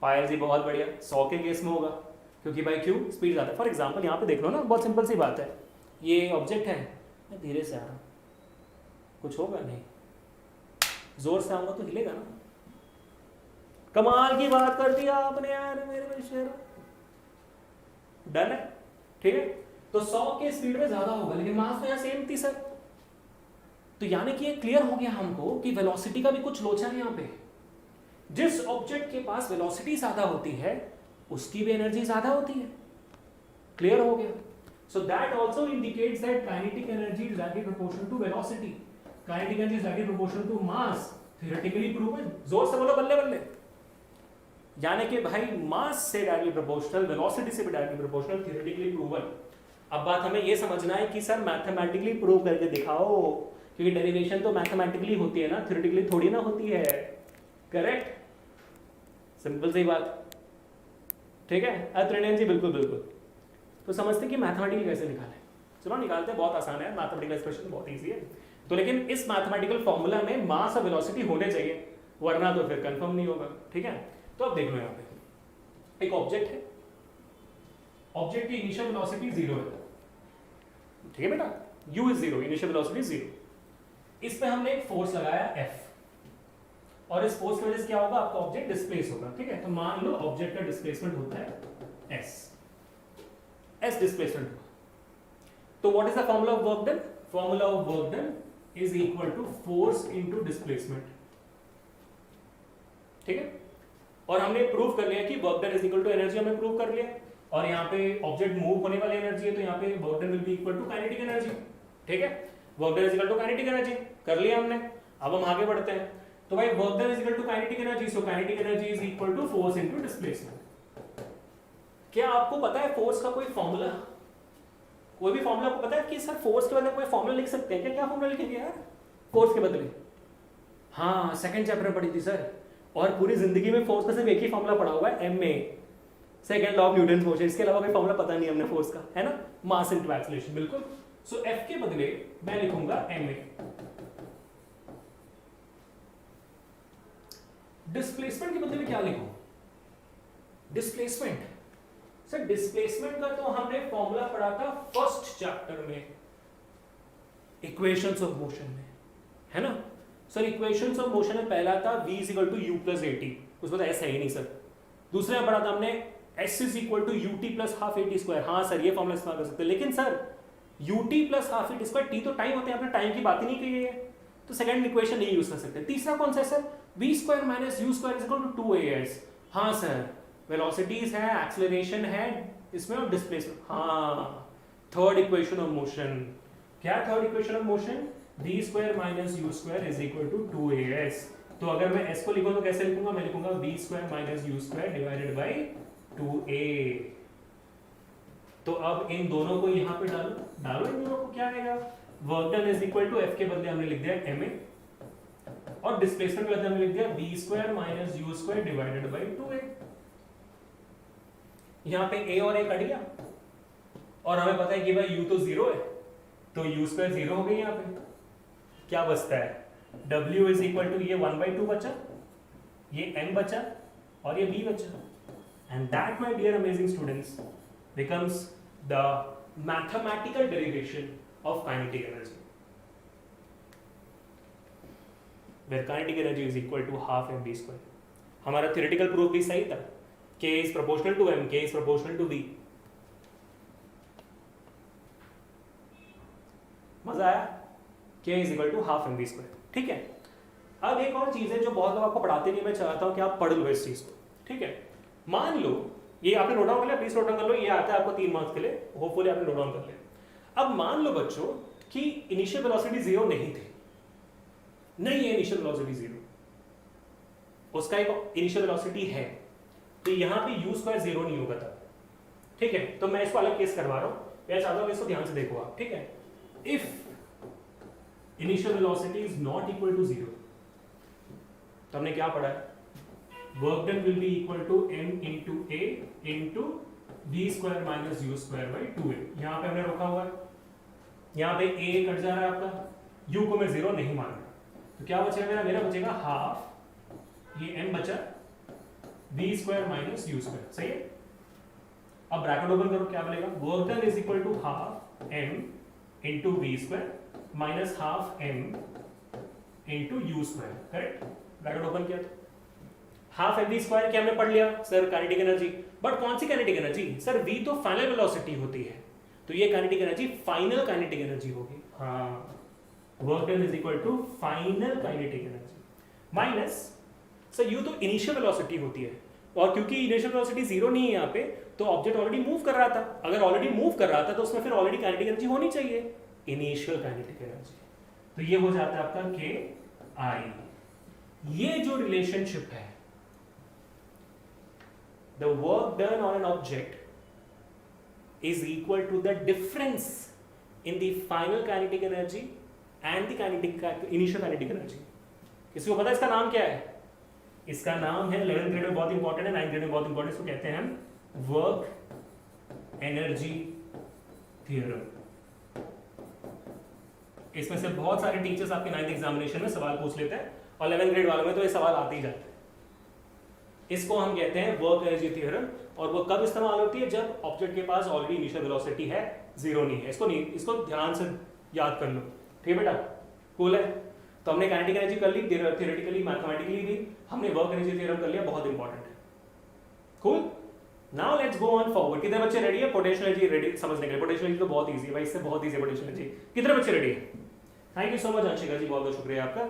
पायल जी बहुत बढ़िया, 100 के केस में होगा, क्योंकि भाई क्यों, स्पीड ज़्यादा है। फॉर एग्जाम्पल यहाँ पे देख लो ना, बहुत सिंपल सी बात है, ये ऑब्जेक्ट है, मैं धीरे से आ रहा हूँ, कुछ होगा नहीं, जोर से आऊंगा तो हिलेगा ना। कमाल की बात कर दी आपने यार मेरे शेर, डन है, ठीक है। तो 100 के स्पीड में ज्यादा होगा, लेकिन मास तो यहाँ सेम थी सर। तो यानी कि ये क्लियर हो गया हमको कि वेलोसिटी का भी कुछ लोचा है यहाँ पे। जिस ऑब्जेक्ट के पास वेलोसिटी ज्यादा होती है उसकी भी एनर्जी ज्यादा होती है, क्लियर हो गया। So that also indicates that kinetic energy is directly proportional to velocity, kinetic energy is directly proportional to mass, theoretically proven. जोर से बोलो, बल्ले बल्ले। यानी कि भाई मास से डायरेक्टली प्रोपोर्शनल, वेलोसिटी से भी डायरेक्टली प्रोपोर्शनल, थ्योरेटिकली प्रूवन। अब बात हमें ये समझना है कि सर मैथमेटिकली प्रूव करके दिखाओ, क्योंकि डेरिवेशन तो मैथमेटिकली होती है ना, थ्योरेटिकली थोड़ी ना होती है, करेक्ट? सिंपल सी बात, ठीक है। त्रिनेन जी बिल्कुल बिल्कुल। तो समझते कि मैथमेटिकली कैसे निकालें, चलो निकालते हैं, बहुत आसान है, मैथमेटिकल एक्सप्रेशन बहुत ईजी है। तो लेकिन इस मैथमेटिकल फॉर्मूला में मास और वेलोसिटी होने चाहिए, वरना तो फिर कंफर्म नहीं होगा, ठीक है। तो अब देख लो, यहाँ पे एक ऑब्जेक्ट है, ऑब्जेक्ट की इनिशियल वेलोसिटी 0 है, ठीक है बेटा, u इज 0, इनिशियल वेलोसिटी 0। इस पे हमने एक फोर्स लगाया F, और इस फोर्स की वजह से क्या होगा, आपका ऑब्जेक्ट डिस्प्लेस होगा, ठीक है। तो मान लो ऑब्जेक्ट का डिस्प्लेसमेंट होता है S डिस्प्लेसमेंट। तो what is the formula of work done? Formula of work done is equal to force into displacement, ठीक है। और हमने प्रूव कर लिया कि work done is equal to energy, हमने प्रूव कर लिया। और यहाँ पे ऑब्जेक्ट मूव होने वाली एनर्जी है, तो यहाँ पे work done will be equal to kinetic energy, ठीक है। Work done is equal to kinetic energy कर लिया हमने। अब हम आगे बढ़ते हैं। तो भाई work done is equal to kinetic energy, so kinetic energy is equal to force into displacement. क्या आपको पता है फोर्स का कोई फॉर्मूला? कोई भी फॉर्मूला आपको पता है कि सर फोर्स के बदले कोई फॉर्मूला लिख सकते हैं क्या? क्या फॉर्मूला लिखेंगे यार फोर्स के बदले? हाँ, सेकंड चैप्टर में पढ़ी थी सर, और पूरी जिंदगी में फोर्स का सिर्फ एक ही फॉर्मूला पढ़ा हुआ है, एम में, second law of Newton force. इसके अलावा कोई फॉर्मूला पता नहीं हमने फोर्स का, है ना, मास इनटू एक्सीलरेशन, बिल्कुल। सो एफ के बदले मैं लिखूंगा एम ए। डिस्प्लेसमेंट के बदले में क्या लिखूं? डिस्प्लेसमेंट, सर डिस्प्लेसमेंट का तो हमने फॉर्मूला पढ़ा था फर्स्ट चैप्टर में, इक्वेशंस ऑफ मोशन में, है ना सर। इक्वेशंस ऑफ मोशन में पहला था v is equal to u plus a t, उसमें तो ऐसा ही नहीं सर। दूसरे में पढ़ा था हमने s is equal to u t plus half a t square. हाँ सर, ये फॉर्मूला इस्तेमाल कर सकते हैं, लेकिन sir u t plus half a t square, t तो टाइम होते हैं, आपने टाइम की बात ही नहीं की है, तो सेकंड इक्वेशन नहीं यूज कर सकते। तीसरा कौन सा है sir? v square minus u square is equal to 2as। हाँ सर, वेलोसिटीज है, एक्सेलरेशन है इसमें, और डिस्प्लेसमेंट। हाँ, थर्ड इक्वेशन ऑफ मोशन, क्या third equation of motion? v square minus u square is equal to 2as। तो अगर मैं s को लिखूं तो कैसे लिखूंगा? मैं लिखूंगा v square minus u square divided by 2a। तो अब इन दोनों को यहाँ पे डालो इन दोनों को, क्या आएगा? Work done is equal to f के बदले हमने लिख दिया ma, और डिस्प्लेसमेंट के बदले हमने लिख दिया v square minus u square divided by 2a। यहाँ पे a और a कट गया, और हमें पता है कि भाई u तो 0 है, तो u स्क्वायर 0 हो गई। यहाँ पे क्या बचता है? w इज इक्वल टू ये 1/2 बचा, ये m बचा, और ये b बचा। And that my dear amazing students becomes the mathematical derivation of kinetic energy, where kinetic energy is equal to half mv square। हमारा theoretical proof भी सही था, k is proportional to m, k is proportional to v। मजा आया? k is equal to half mv square, ठीक है। अब एक और चीज है जो बहुत लोग आपको पढ़ाते नहीं, मैं चाहता हूं कि आप पढ़ लो इस चीज को, ठीक है। मान लो ये आपने नोट डाउन कर लिया, प्लीज नोट डाउन कर लो, ये आता है आपको 3 मार्क्स के लिए, होपफुली आपने नोट डाउन कर लिया। अब मान लो बच्चों कि इनिशियल वेलोसिटी 0 नहीं थी, नहीं है इनिशियल वेलोसिटी 0, उसका एक इनिशियल वेलोसिटी है, तो यहाँ पे u स्क्वायर 0 नहीं होगा तब, ठीक है। तो मैं इसको अलग केस करवा रहा हूँ, मैं चाहता हूँ इसको ध्यान से देखो आप, ठीक है। If initial velocity is not equal to 0, तो हमने क्या पढ़ा है, work done will be equal to m into a into v square minus u square by 2a। यहाँ पे हमने रोका हुआ है, यहाँ पे a कट जा रहा है आपका, u को मैं 0 नहीं मान रहा, तो क्या बचेगा मेरा बचेगा हाफ, ये m बचा v square minus u square, सही है। अब ब्रैकेट ओपन करो, क्या बनेगा, work done is equal to half m into v square minus half m into u square, correct. Bracket open किया तो हाफ एम वी स्क्वायर क्या हमने पढ़ लिया सर, काइनेटिक एनर्जी, बट कौन सी काइनेटिक एनर्जी सर, v तो final velocity होती है, तो ये kinetic energy final kinetic energy होगी। हाँ, work done is equal to final kinetic energy minus sir u तो इनिशियल वेलोसिटी होती है, और क्योंकि इनिशियल वेलोसिटी 0 नहीं है यहाँ पे, तो ऑब्जेक्ट ऑलरेडी मूव कर रहा था, अगर ऑलरेडी मूव कर रहा था तो उसमें फिर ऑलरेडी काइनेटिक एनर्जी होनी चाहिए, इनिशियल काइनेटिक एनर्जी, तो ये हो जाता है आपका k i। ये जो रिलेशनशिप है, the work done on an object is equal to the difference in the final kinetic energy and the initial kinetic energy। किसी को पता है इसका नाम क्या है, इसका नाम है 11th ग्रेड में बहुत इंपॉर्टेंट है, 9th ग्रेड में बहुत इंपॉर्टेंट, इसको कहते हैं हम वर्क एनर्जी थ्योरम। इसमें से बहुत सारे टीचर्स आपके 9th एग्जामिनेशन में सवाल पूछ लेते हैं, और 11th ग्रेड वालों में तो ये सवाल आते ही जाते हैं। इसको हम कहते हैं वर्क एनर्जी थ्योरम, और वो कब इस्तेमाल होती है, जब ऑब्जेक्ट के पास ऑलरेडी इनिशियल वेलोसिटी है, 0 नहीं है। इसको ध्यान से याद कर लो, ठीक है बेटा, कूल है। तो हमने काइनेटिक एनर्जी कर ली, थियोरेटिकली मैथमेटिकली भी हमने वर्क एनर्जी थ्योरम कर लिया, बहुत इंपॉर्टेंट है, cool. Now let's go on forward. कितने बच्चे रेडी है पोटेंशियल एनर्जी रेडी समझने के लिए? पोटेंशियल एनर्जी तो बहुत इजी है भाई, इससे बहुत इजी है पोटेंशियल एनर्जी। कितने बच्चे रेडी है? Thank you so much Anshika ji, बहुत बहुत शुक्रिया आपका,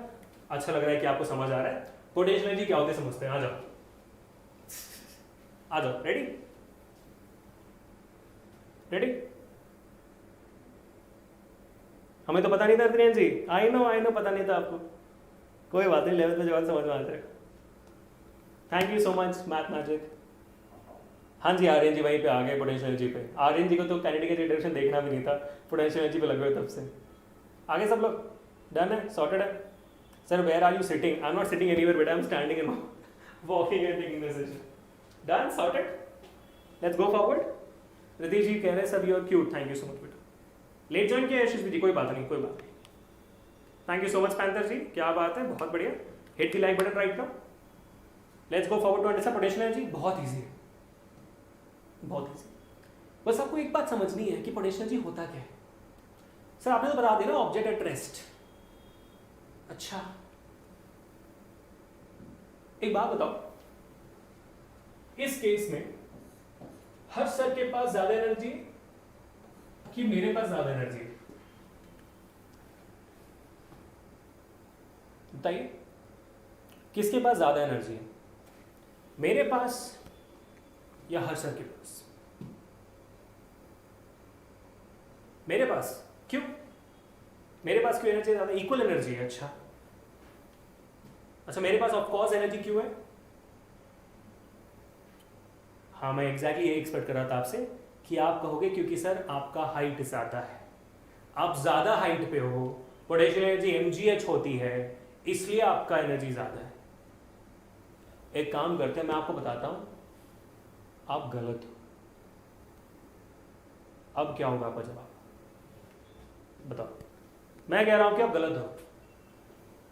अच्छा लग रहा है कि आपको समझ आ रहा है पोटेंशियल एनर्जी क्या होते हैं, समझते हैं। आ जाओ आ जाओ, रेडी रेडी। हमें तो पता नहीं था त्रियन जी, आई नो पता नहीं था आपको, कोई बात नहीं, 11th में जवाब समझ में आ जाएगा। Thank you so much math magic. हाँ जी, आर्यन जी वहीं पे आ गए पोटेंशियल एनर्जी पे। आर्यन जी को तो काइनेटिक एनर्जी डायरेक्शन देखना भी नहीं था, पोटेंशियल एनर्जी पे लगे हुए तब से। आगे सब लोग डन है, सॉर्टेड है। Sir where are you sitting? I am not sitting anywhere बेटा, I am standing and walking and taking the session. Done, sorted, let's go forward. Ritesh ji कह रहे हैं sir you are cute, thank you so much बेटा। Late join किया यशस्वी जी, कोई बात नहीं कोई बात नहीं, thank you so much Panther ji, क्या बात है, बहुत बढ़िया। Hit the like button right now, let's go forward to understand potential energy. बहुत इजी है, बहुत इजी। बस आपको एक बात समझनी है कि पोटेंशियल एनर्जी होता क्या है। सर आपने तो बता दिया ना, ऑब्जेक्ट एट रेस्ट। अच्छा एक बात बताओ, इस केस में हर सर के पास ज्यादा एनर्जी कि मेरे पास ज्यादा एनर्जी है? बताइए, किसके पास ज्यादा एनर्जी है, मेरे पास या हर सर के पास? मेरे पास। क्यों मेरे पास क्यों एनर्जी ज्यादा? इक्वल एनर्जी है। अच्छा मेरे पास ऑफ कोर्स एनर्जी क्यों है? हाँ मैं एग्जैक्टली ये एक्सपेक्ट कर रहा था आपसे कि आप कहोगे क्योंकि सर आपका हाइट ज्यादा है, आप ज्यादा हाइट पे हो, पोटेंशियल एनर्जी mgh होती है, इसलिए आपका एनर्जी ज्यादा है। एक काम करते हैं, मैं आपको बताता हूं, आप गलत हो। अब क्या होगा आपका जवाब बताओ? मैं कह रहा हूं कि आप गलत हो,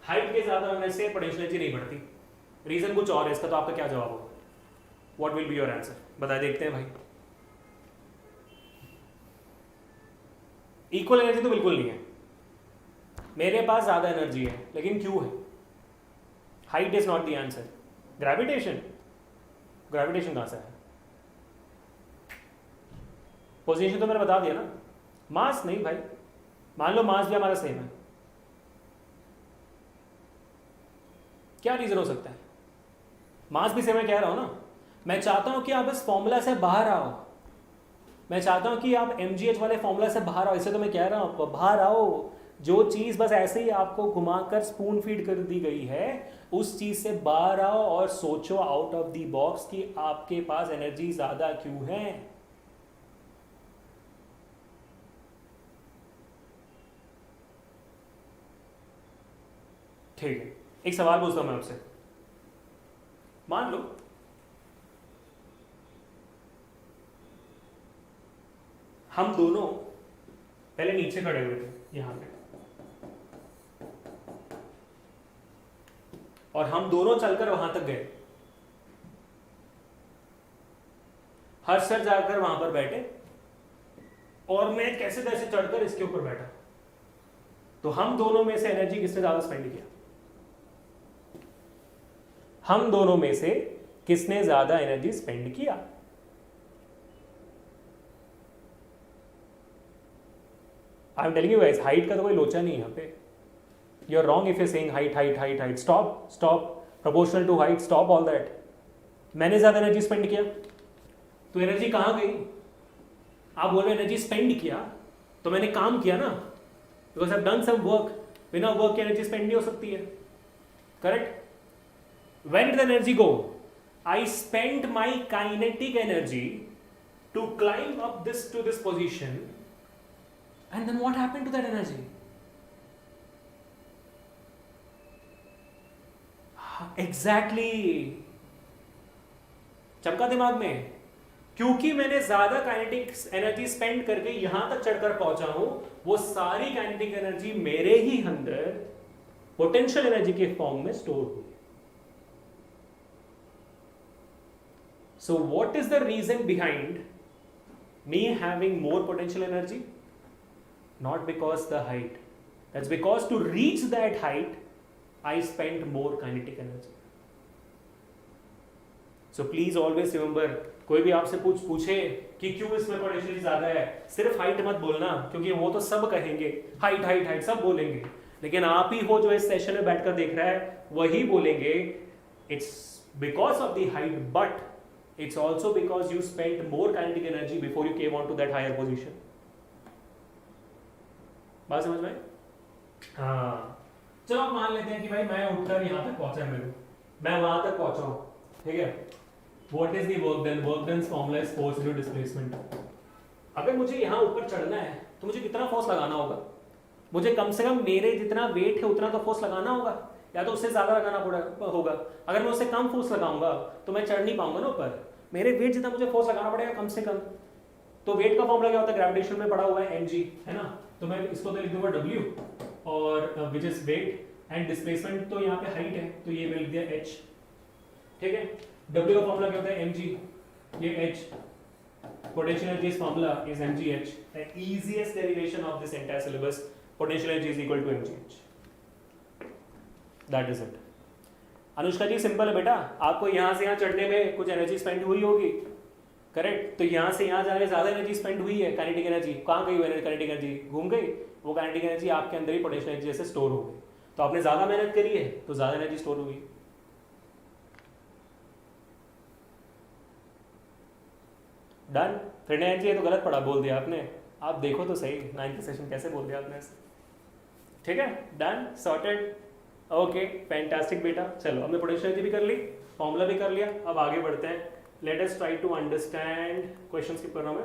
हाइट के ज्यादा होने से पोटेंशियल एनर्जी नहीं बढ़ती। रीजन कुछ और है इसका, तो आपका क्या जवाब होगा? What will be your answer? बता देखते हैं भाई। इक्वल एनर्जी तो बिल्कुल नहीं है, मेरे पास ज्यादा एनर्जी है, लेकिन क्यों है? Height is not the answer, gravitation. Gravitation कहां से है? पोजीशन तो मैंने बता दिया ना। मास नहीं भाई, मान लो मास भी हमारा सेम है, क्या रीजन हो सकता है? मास भी सेम है, कह रहा हूं ना। मैं चाहता हूं कि आप इस फॉर्मूला से बाहर आओ, मैं चाहता हूं कि आप mgh वाले फॉर्मूला से बाहर आओ, इससे तो मैं कह रहा हूं आपको बाहर आओ। जो चीज बस ऐसे ही आपको घुमाकर स्पून फीड कर दी गई है, उस चीज से बाहर आओ और सोचो आउट ऑफ द बॉक्स कि आपके पास एनर्जी ज्यादा क्यों है। ठीक है, एक सवाल पूछता हूँ मैं आपसे। मान लो हम दोनों पहले नीचे खड़े हुए थे यहां पे, और हम दोनों चलकर वहां तक गए। हर्ष सर जाकर वहां पर बैठे और मैं कैसे कैसे चढ़कर इसके ऊपर बैठा। तो हम दोनों में से एनर्जी किसने ज्यादा स्पेंड किया? हम दोनों में से किसने ज्यादा एनर्जी स्पेंड किया? I am telling you guys, height का तो कोई लोचा नहीं है यहाँ पे। You are wrong if you saying height height height height. Stop stop, proportional to height, stop all that. मैंने ज्यादा एनर्जी स्पेंड किया तो एनर्जी कहां गई? आप बोल रहे एनर्जी स्पेंड किया, तो मैंने काम किया ना, because I have done some work. बिना वर्क की एनर्जी स्पेंड नहीं हो सकती है, correct? When did the energy go? I spent my kinetic energy to climb up this to this position, and then what happened to that energy? Exactly. चमका दिमाग में, क्योंकि मैंने ज्यादा काइनेटिक एनर्जी स्पेंड करके यहां तक चढ़कर पहुंचा हूं, वो सारी काइनेटिक एनर्जी मेरे ही अंदर पोटेंशियल एनर्जी के फॉर्म में स्टोर हुई। So what is the reason behind me having more potential energy? Not because the height. That's because to reach that height, I spent more kinetic energy. So please always remember, कोई भी आपसे पूछे कि क्यों इसमें potential ज्यादा है, सिर्फ हाइट मत बोलना, क्योंकि वो तो सब कहेंगे हाइट हाइट हाइट, सब बोलेंगे, लेकिन आप ही हो जो इस सेशन में बैठकर देख रहा है वही बोलेंगे it's because of the height, but it's also because you spent more kinetic energy before you came on to that higher position. बात समझ में? हाँ, चलो आप मान लेते हैं कि भाई मैं उठकर यहाँ तक पहुंचा, मैं वहां तक पहुंचा हूँ, ठीक है? What is the work done? Work done's formula is force into displacement. अगर मुझे यहाँ ऊपर चढ़ना है तो मुझे कितना फोर्स लगाना होगा? मुझे कम से कम मेरे जितना वेट है उतना तो फोर्स लगाना होगा, या तो उससे ज्यादा लगाना होगा। अगर मैं उससे कम फोर्स लगाऊंगा तो मैं चढ़ नहीं पाऊंगा ना ऊपर। मेरे वेट जितना मुझे फोर्स लगाना पड़ेगा कम से कम। तो वेट का फॉर्मूला क्या होता है? ग्रेविटेशन में पड़ा हुआ है mg, है ना? तो मैं इसको तो लिख दूंगा w, और which is weight, and displacement तो यहाँ पे हाइट है तो ये मैं लिख दिया h, ठीक है? w का फॉर्मूला क्या होता है? mg, ये h, potential energy formula is mgh. The easiest derivation of this entire syllabus, potential energy is equal to mgh. That is it. Anushka ji simple है बेटा, आपको यहाँ से यहाँ चढ़ने में कुछ एनर्जी स्पेंड हुई होगी, करेक्ट? तो यहाँ से यहाँ जाने ज्यादा एनर्जी स्पेंड हुई है, काइनेटिक एनर्जी। कहाँ गई वो काइनेटिक एनर्जी? घूम गई। वो काइनेटिक एनर्जी आपके अंदर ही पोटेंशियल एनर्जी जैसे स्टोर हो गई। तो आपने ज्यादा मेहनत करी है तो ज्यादा एनर्जी स्टोर हुई। डन? फिर एनर्जी है तो गलत पढ़ा, बोल दिया आपने। आप देखो तो सही 9th सेशन कैसे बोल दिया आपने, ठीक है? डन, सॉर्टेड, ओके, फैंटास्टिक बेटा। चलो हमने पोटेंशियल एनर्जी भी कर ली, फॉर्मूला भी कर लिया, अब आगे बढ़ते हैं। Let us try to understand questions की प्रॉब्लम है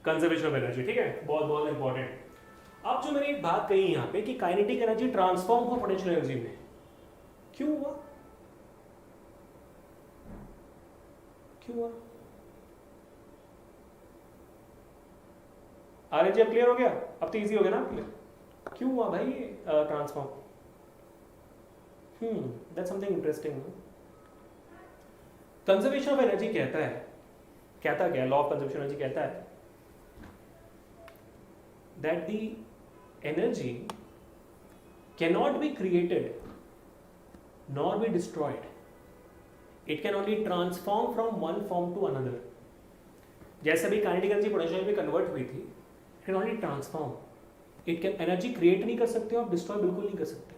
कंजर्वेशन ऑफ एनर्जी, ठीक है? बहुत बहुत इंपॉर्टेंट। अब जो मैंने एक बात कही यहाँ पे कि काइनेटिक एनर्जी ट्रांसफॉर्म हो पोटेंशियल एनर्जी में, क्यों हुआ? क्यों हुआ? आरएनजी अब क्लियर हो गया? अब तो इजी हो गया ना आपके लिए? क्यों हुआ भाई transform? That's something interesting. Conservation of energy कहता क्या? लॉ ऑफ कंजर्वेशन एनर्जी कहता है that the energy cannot be created nor be destroyed. It can only transform from one form to another. जैसे भी काइनेटिक एनर्जी पोटेंशियल में convert हुई थी, it can only transform. It can energy create नहीं कर सकते हो आप, डिस्ट्रॉय बिल्कुल नहीं कर सकते।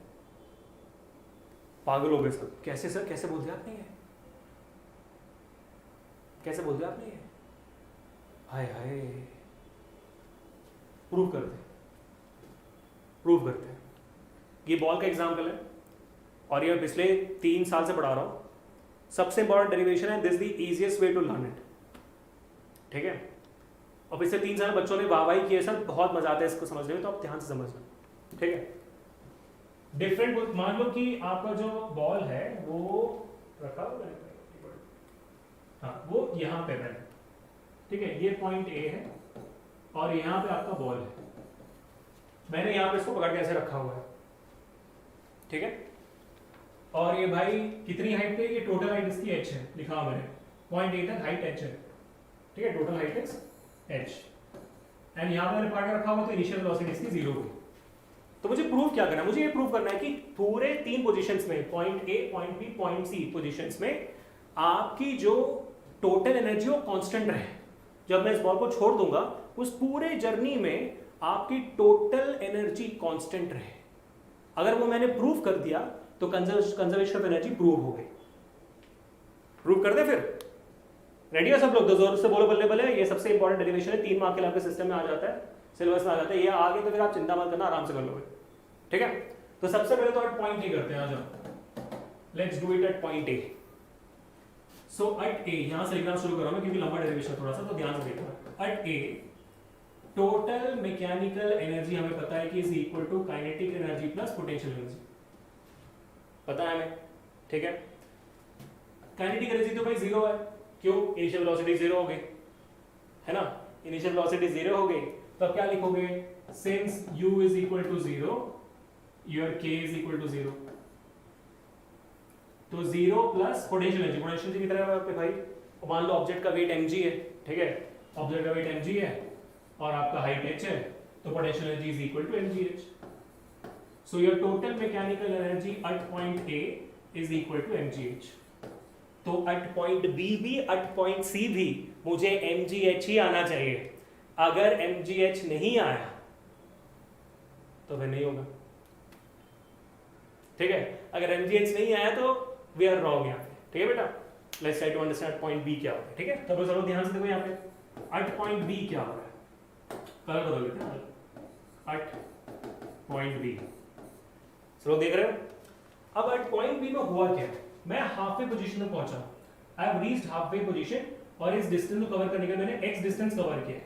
पागल हो गए सब, कैसे सर, कैसे बोल दिया आपने ये? कैसे बोल दिया आपने ये? हाय हाय, प्रूव करते हैं। ये बॉल का एग्जाम्पल है और ये पिछले 3 साल से पढ़ा रहा हूं। सबसे इंपॉर्टेंट डेरिवेशन है, this the easiest way to learn it, ठीक है? और पिछले 3 साल बच्चों ने वाहवाही की है सर, बहुत मजा आता है इसको समझने में, तो आप ध्यान से समझना, ठीक है? डिफरेंट, मान लो कि आपका जो बॉल है वो रखा हुआ है, हाँ वो यहाँ पे है, ठीक है, ये पॉइंट ए है और यहाँ पे आपका बॉल है, मैंने यहाँ पे इसको पकड़ के ऐसे रखा हुआ है, ठीक है, और ये भाई कितनी हाइट पे, ये टोटल हाइट इसकी h है, लिखा हुआ मैंने, पॉइंट ए तक हाइट h है, ठीक है, total height is h, and यहाँ पे मैंने पकड़ के रखा हुआ, तो इनिशियल वेलोसिटी इसकी 0 हुई। तो मुझे प्रूव क्या करना है, मुझे ये प्रूव करना है कि पूरे 3 पोजीशंस में, point A, point B, point C positions में आपकी जो टोटल एनर्जी वो कांस्टेंट रहे। जब मैं इस बॉल को छोड़ दूंगा उस पूरे जर्नी में आपकी टोटल एनर्जी कांस्टेंट रहे। अगर वो मैंने प्रूव कर दिया तो कंजर्वेशन ऑफ एनर्जी प्रूव हो गई। प्रूव कर दे फिर, रेडी हो सब लोग? तो जोर से बोलो बल्ले बल्ले। ये सबसे इंपॉर्टेंट डेरिवेशन है, 3 मार्क के लिए आपके सिस्टम में आ जाता है, सिलेबस में आ जाता है। ये आगे तो फिर आप चिंता मत करना, आराम से कर लोगे, ठीक है। तो सबसे पहले तो एट पॉइंट ए करते हैं, आ जाओ, let's do it at point A. So at A, यहां से लिखना शुरू करो मैं क्योंकि लंबा डेरिवेशन थोड़ा सा, तो ध्यान से देखो। At A total mechanical energy हमें पता है कि is equal to kinetic energy plus potential energy, पता है हमें, ठीक है। काइनेटिक एनर्जी तो भाई 0 है, क्यों? इनिशियल वेलोसिटी 0 हो गई है ना, इनिशियल वेलोसिटी 0 हो गई, तो अब क्या लिखोगे? Since u is equal to 0 your k is equal to 0, तो 0 plus potential energy, potential energy कितना है पे भाई? मान लो ऑब्जेक्ट का वेट mg है, ठीक है, ऑब्जेक्ट का वेट mg है और आपका हाइट h है, तो potential energy is equal to mgh। So your total mechanical energy at point a is equal to mgh। तो एट पॉइंट b भी, एट पॉइंट c भी मुझे mgh ही आना चाहिए। अगर mgh नहीं आया तो फिर नहीं होगा, ठीक है। अगर mgh नहीं आया तो वी आर रॉन्ग यहाँ पे, ठीक है बेटा। Let's try to understand point b क्या होता है, ठीक है। तो चलो ध्यान से देखो यहाँ पे एट पॉइंट b क्या हो रहा है, कलर बदल लेते हैं, एट पॉइंट b, चलो देख रहे हो। अब एट पॉइंट b में हुआ क्या, मैं हाफ वे पोजीशन में पहुंचा, I have reached half way position, और इस डिस्टेंस को कवर करने के लिए मैंने x डिस्टेंस कवर किया,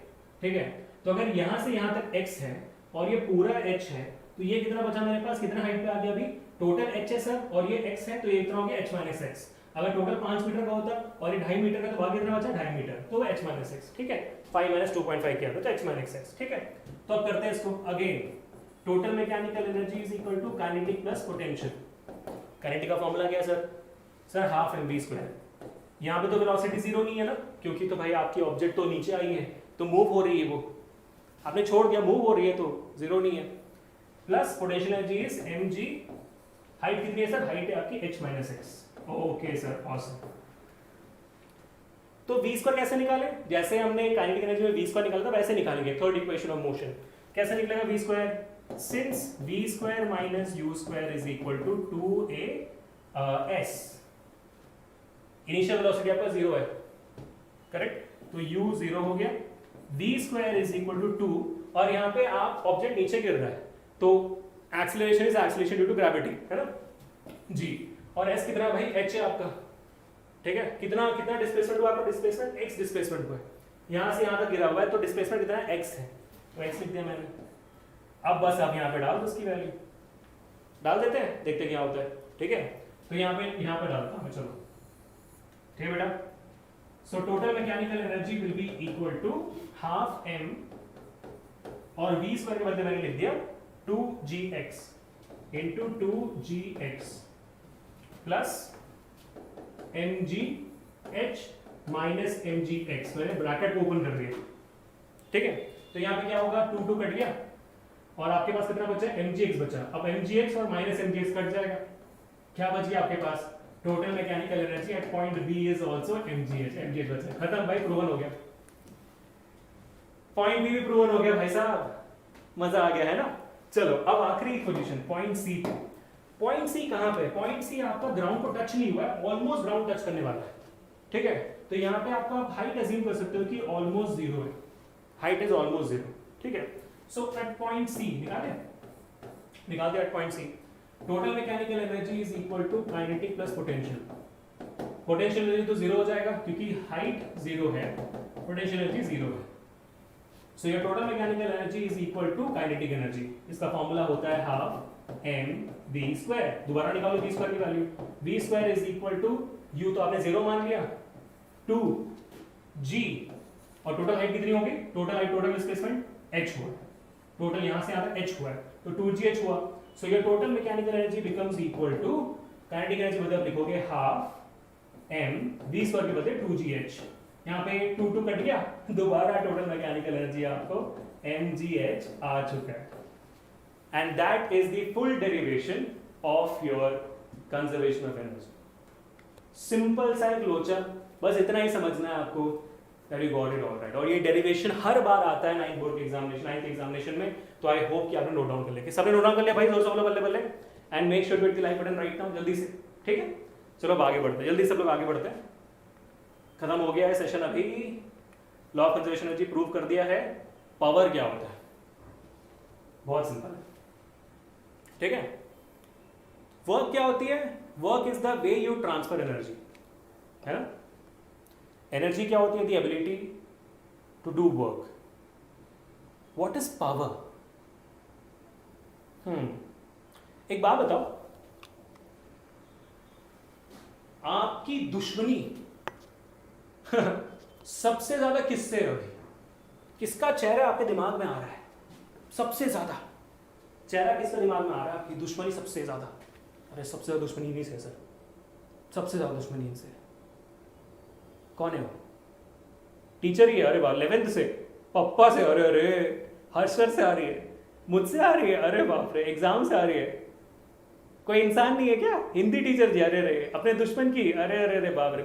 ठीक है। तो अगर यहां से यहां तक x है और ये पूरा h है, तो ये कितना बचा मेरे पास, कितना हाइट पे आ गया अभी? टोटल h है सर, और ये x है, तो ये इतना हो गया h माइनस x। अगर टोटल 5 मीटर का होता और ये 2.5 मीटर का, तो बाकी कितना बचा? 2.5 मीटर, तो h माइनस x, ठीक है। 5 माइनस 2.5 किया तो h माइनस x, ठीक है। तो अब करते हैं इसको again, total mechanical energy is equal to kinetic plus potential. Kinetic का फॉर्मूला क्या है सर? Sir half mv²। यहाँ पे तो वेलोसिटी 0 नहीं है ना, क्योंकि तो भाई आपकी ऑब्जेक्ट तो नीचे आई है, तो मूव हो रही है, वो आपने छोड़ दिया, मूव हो रही है, तो 0 नहीं है। Plus potential energy is mg, height कितनी है सर? हाइट है आपकी h minus x। Okay sir, awesome. तो v² कैसे निकालें? जैसे हमने काइनेटिक एनर्जी में v² निकाला था वैसे निकालेंगे। थर्ड इक्वेशन ऑफ मोशन कैसे निकलेगा v²? Since v² minus u² is equal to 2a s, initial velocity आपका 0 है, करेक्ट, तो u 0 हो गया, v² इज इक्वल टू 2, और यहाँ पे आप ऑब्जेक्ट नीचे गिर रहा है, तो acceleration is acceleration due to gravity, है ना जी। और s कितना भाई? h है आपका, ठीक है। कितना कितना डिस्प्लेसमेंट हुआ आपका? डिस्प्लेसमेंट x डिस्प्लेसमेंट हुआ है, यहाँ से यहाँ तक गिरा हुआ है, तो डिस्प्लेसमेंट कितना है? x है, तो x लिख दिया मैंने। अब बस आप यहाँ पे डाल दो उसकी वैल्यू, डाल देते हैं, देखते हैं क्या होता है, ठीक है। तो यहाँ पे डालता हूँ मैं, चलो ठीक है बेटा। So total mechanical energy will be equal to half m, और v² के बदले मैंने लिख दिया 2gx into 2gx plus mgh minus mgx, मैंने ब्रैकेट को ओपन कर दिया, ठीक है। तो यहाँ पे क्या होगा? 2 कट गया और आपके पास कितना बचा? mgx बचा। अब mgx और माइनस mgx कट जाएगा, क्या बच गया आपके पास? Total mechanical energy at point B is also mgh बचा। खत्म भाई, प्रूवन हो गया, पॉइंट B भी प्रूवन हो गया भाई साहब, मजा आ गया है ना। चलो अब आखिरी पोजीशन पॉइंट C पे। पॉइंट C कहां पे? पॉइंट C आपका ग्राउंड को टच नहीं हुआ है, ऑलमोस्ट ग्राउंड टच करने वाला है, ठीक है। तो यहाँ पे आपका हाइट अज्यूम कर सकते हो कि ऑलमोस्ट 0 है, हाइट इज ऑलमोस्ट 0, ठीक है। सो एट पॉइंट C निकाल दे at point C, total mechanical energy is equal to kinetic plus potential. Potential energy तो 0 हो जाएगा क्योंकि हाइट 0 है, पोटेंशियल एनर्जी 0 है। So your total mechanical energy is equal to kinetic energy, इसका फॉर्मूला होता है हाफ एम वी स्क्वायर, दोबारा निकालो वी स्क्वायर की value, v square is equal to u तो आपने 0 मान लिया, 2 जी, और टोटल हाइट कितनी होगी, total height total displacement h हुआ, टोटल यहां से यहां तक h हुआ है तो 2gh हुआ, so your total mechanical energy becomes equal to, kinetic energy मतलब लिखोगे हाफ m v स्क्वायर के बदले 2gh, यहाँ पे 2 2 कट गया, दोबारा टोटल मैकेनिकल एनर्जी आपको mgh आ चुका है, and that is the full derivation of your conservation of energy. Simple सा एक लोचा, बस इतना ही समझना है आपको, that you got it all right. और ये डेरिवेशन हर बार आता है 9th बोर्ड के एग्जामिनेशन, 9th एग्जामिनेशन में, तो आई होप कि आपने नोट डाउन कर लिया, सबने नोट डाउन कर लिया भाई, जोर से बोलो बल्ले बल्ले, and make sure to hit the like button right now, जल्दी से, ठीक है। चलो अब आगे बढ़ते हैं, जल्दी सब लोग आगे बढ़ते हैं। खत्म हो गया है सेशन अभी, law of conservation energy prove कर दिया है, पावर क्या होता है, बहुत सिंपल है, ठीक है। वर्क क्या होती है, work is the way you transfer energy, है ना। एनर्जी क्या होती है, the ability to do work. What is power? एक बात बताओ, आपकी दुश्मनी सबसे ज्यादा किससे रही, किसका चेहरा आपके दिमाग में आ रहा है सबसे ज्यादा, चेहरा किसका दिमाग में आ रहा है, आपकी दुश्मनी सबसे ज्यादा, अरे सबसे ज्यादा दुश्मनी नहीं से सर, सबसे ज्यादा दुश्मनी इनसे, कौन है वो? टीचर ही है, अरे वाह, 11th से, पप्पा से, अरे अरे, हर्षर से आ रही है, मुझसे आ रही है, अरे बाप रे, एग्जाम से आ रही है, कोई इंसान नहीं है क्या, हिंदी टीचर जी, अरे अरे, अपने दुश्मन की, अरे अरे अरे बाप रे,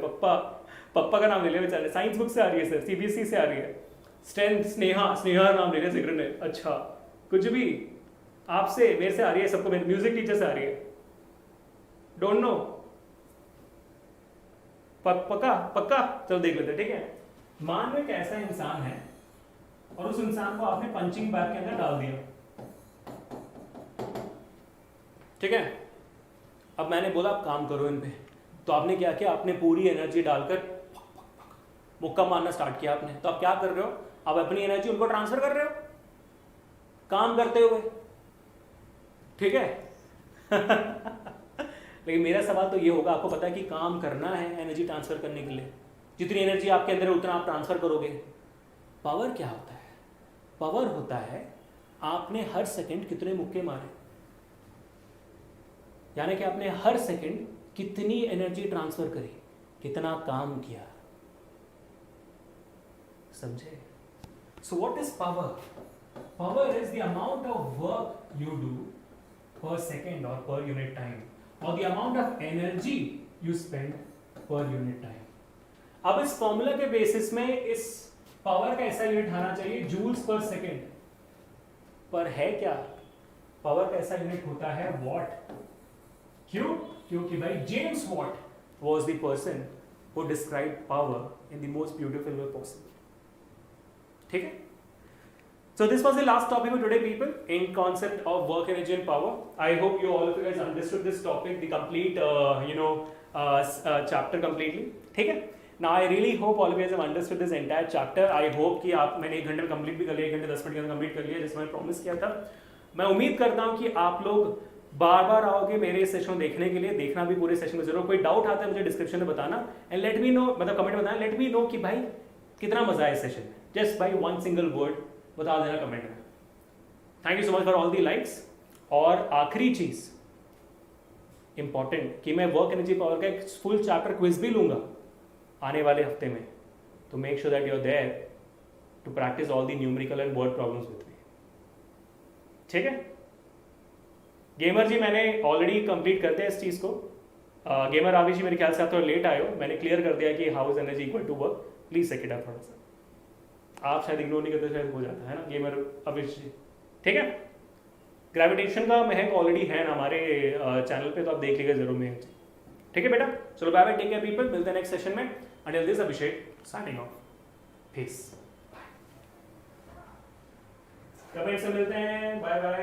पप्पा का नाम ले लिया बेचारे, साइंस बुक से आ रही है सर, सीबीएसई से आ रही है, स्ट्रेंथ स्नेहा नाम ले लिया सिगरेट ने, अच्छा कुछ भी, आपसे मेरे से आ रही है, सबको म्यूजिक टीचर से आ रही है, डोंट नो, पक्का चलो देख लेते, ठीक है। मान लो एक ऐसा इंसान है और उस इंसान को आपने पंचिंग बैग के अंदर डाल दिया, ठीक है। अब मैंने बोला आप काम करो इन पे, तो आपने क्या किया, आपने पूरी एनर्जी डालकर मुक्का मारना स्टार्ट किया आपने, तो आप क्या कर रहे हो, आप अपनी एनर्जी उनको ट्रांसफर कर रहे हो काम करते हुए, ठीक है। लेकिन मेरा सवाल तो ये होगा, आपको पता है कि काम करना है एनर्जी ट्रांसफर करने के लिए, जितनी एनर्जी आपके अंदर है उतना आप ट्रांसफर करोगे। पावर क्या होता है, पावर होता है आपने हर सेकंड कितने मुक्के मारे, यानी कि आपने हर सेकंड कितनी एनर्जी ट्रांसफर करी, कितना काम किया, समझे। सो what is power? Power is the amount of work you do per second or per unit time, or the amount of energy you spend per unit time. अब इस फॉर्मूला के basis में इस पावर का ऐसा यूनिट आना चाहिए joules per second, पर है क्या, पावर का ऐसा यूनिट होता है वॉट। क्यों? क्योंकि भाई James Watt was the person who described power in the most beautiful way possible. ठीक है? So this was the last topic for today, people, in concept of work, energy and power. I hope you all of you guys understood this topic, the complete, chapter completely. ठीक है? Now I really hope all of you guys have understood this entire chapter. I hope कि आप मैंने 1 घंटे में complete भी कर लिया, 1 घंटे 10 मिनट के अंदर कंप्लीट कर लिया, जैसे मैंने प्रॉमिस किया था। मैं उम्मीद करता हूँ कि आप लोग बार बार आओगे मेरे सेशन देखने के लिए, देखना भी पूरे सेशन में जरूर। कोई डाउट आता है मुझे डिस्क्रिप्शन में बताना, एंड लेट मी नो, मतलब कमेंट में बताना, लेट मी नो कि भाई कितना मजा है इस सेशन में, जस्ट बाई 1 सिंगल वर्ड बता देना कमेंट में। Thank you so much for all the likes. और आखिरी चीज इंपॉर्टेंट कि मैं वर्क एनर्जी पावर का एक फुल चैप्टर क्विज भी लूंगा आने वाले हफ्ते में, तो make sure that you are there to practice all the numerical and word problems with me, ठीक है। गेमर जी मैंने ऑलरेडी कंप्लीट करते हैं इस चीज को। गेमर आविश जी मेरे ख्याल से आप थोड़ा लेट आए हो, मैंने क्लियर कर दिया कि how is energy equal to work, please check it out थोड़ा सा, आप शायद इग्नोर नहीं करते, शायद हो जाता है ना गेमर अविश जी, ठीक है। ग्रेविटेशन का महक ऑलरेडी है ना हमारे चैनल पे, तो आप देख लीजिएगा जरूर महक, ठीक है बेटा। चलो bye bye, take care people, मिलते हैं नेक्स्ट सेशन में। Until this Abhishek signing off, peace. Comment से मिलते हैं, बाय बाय।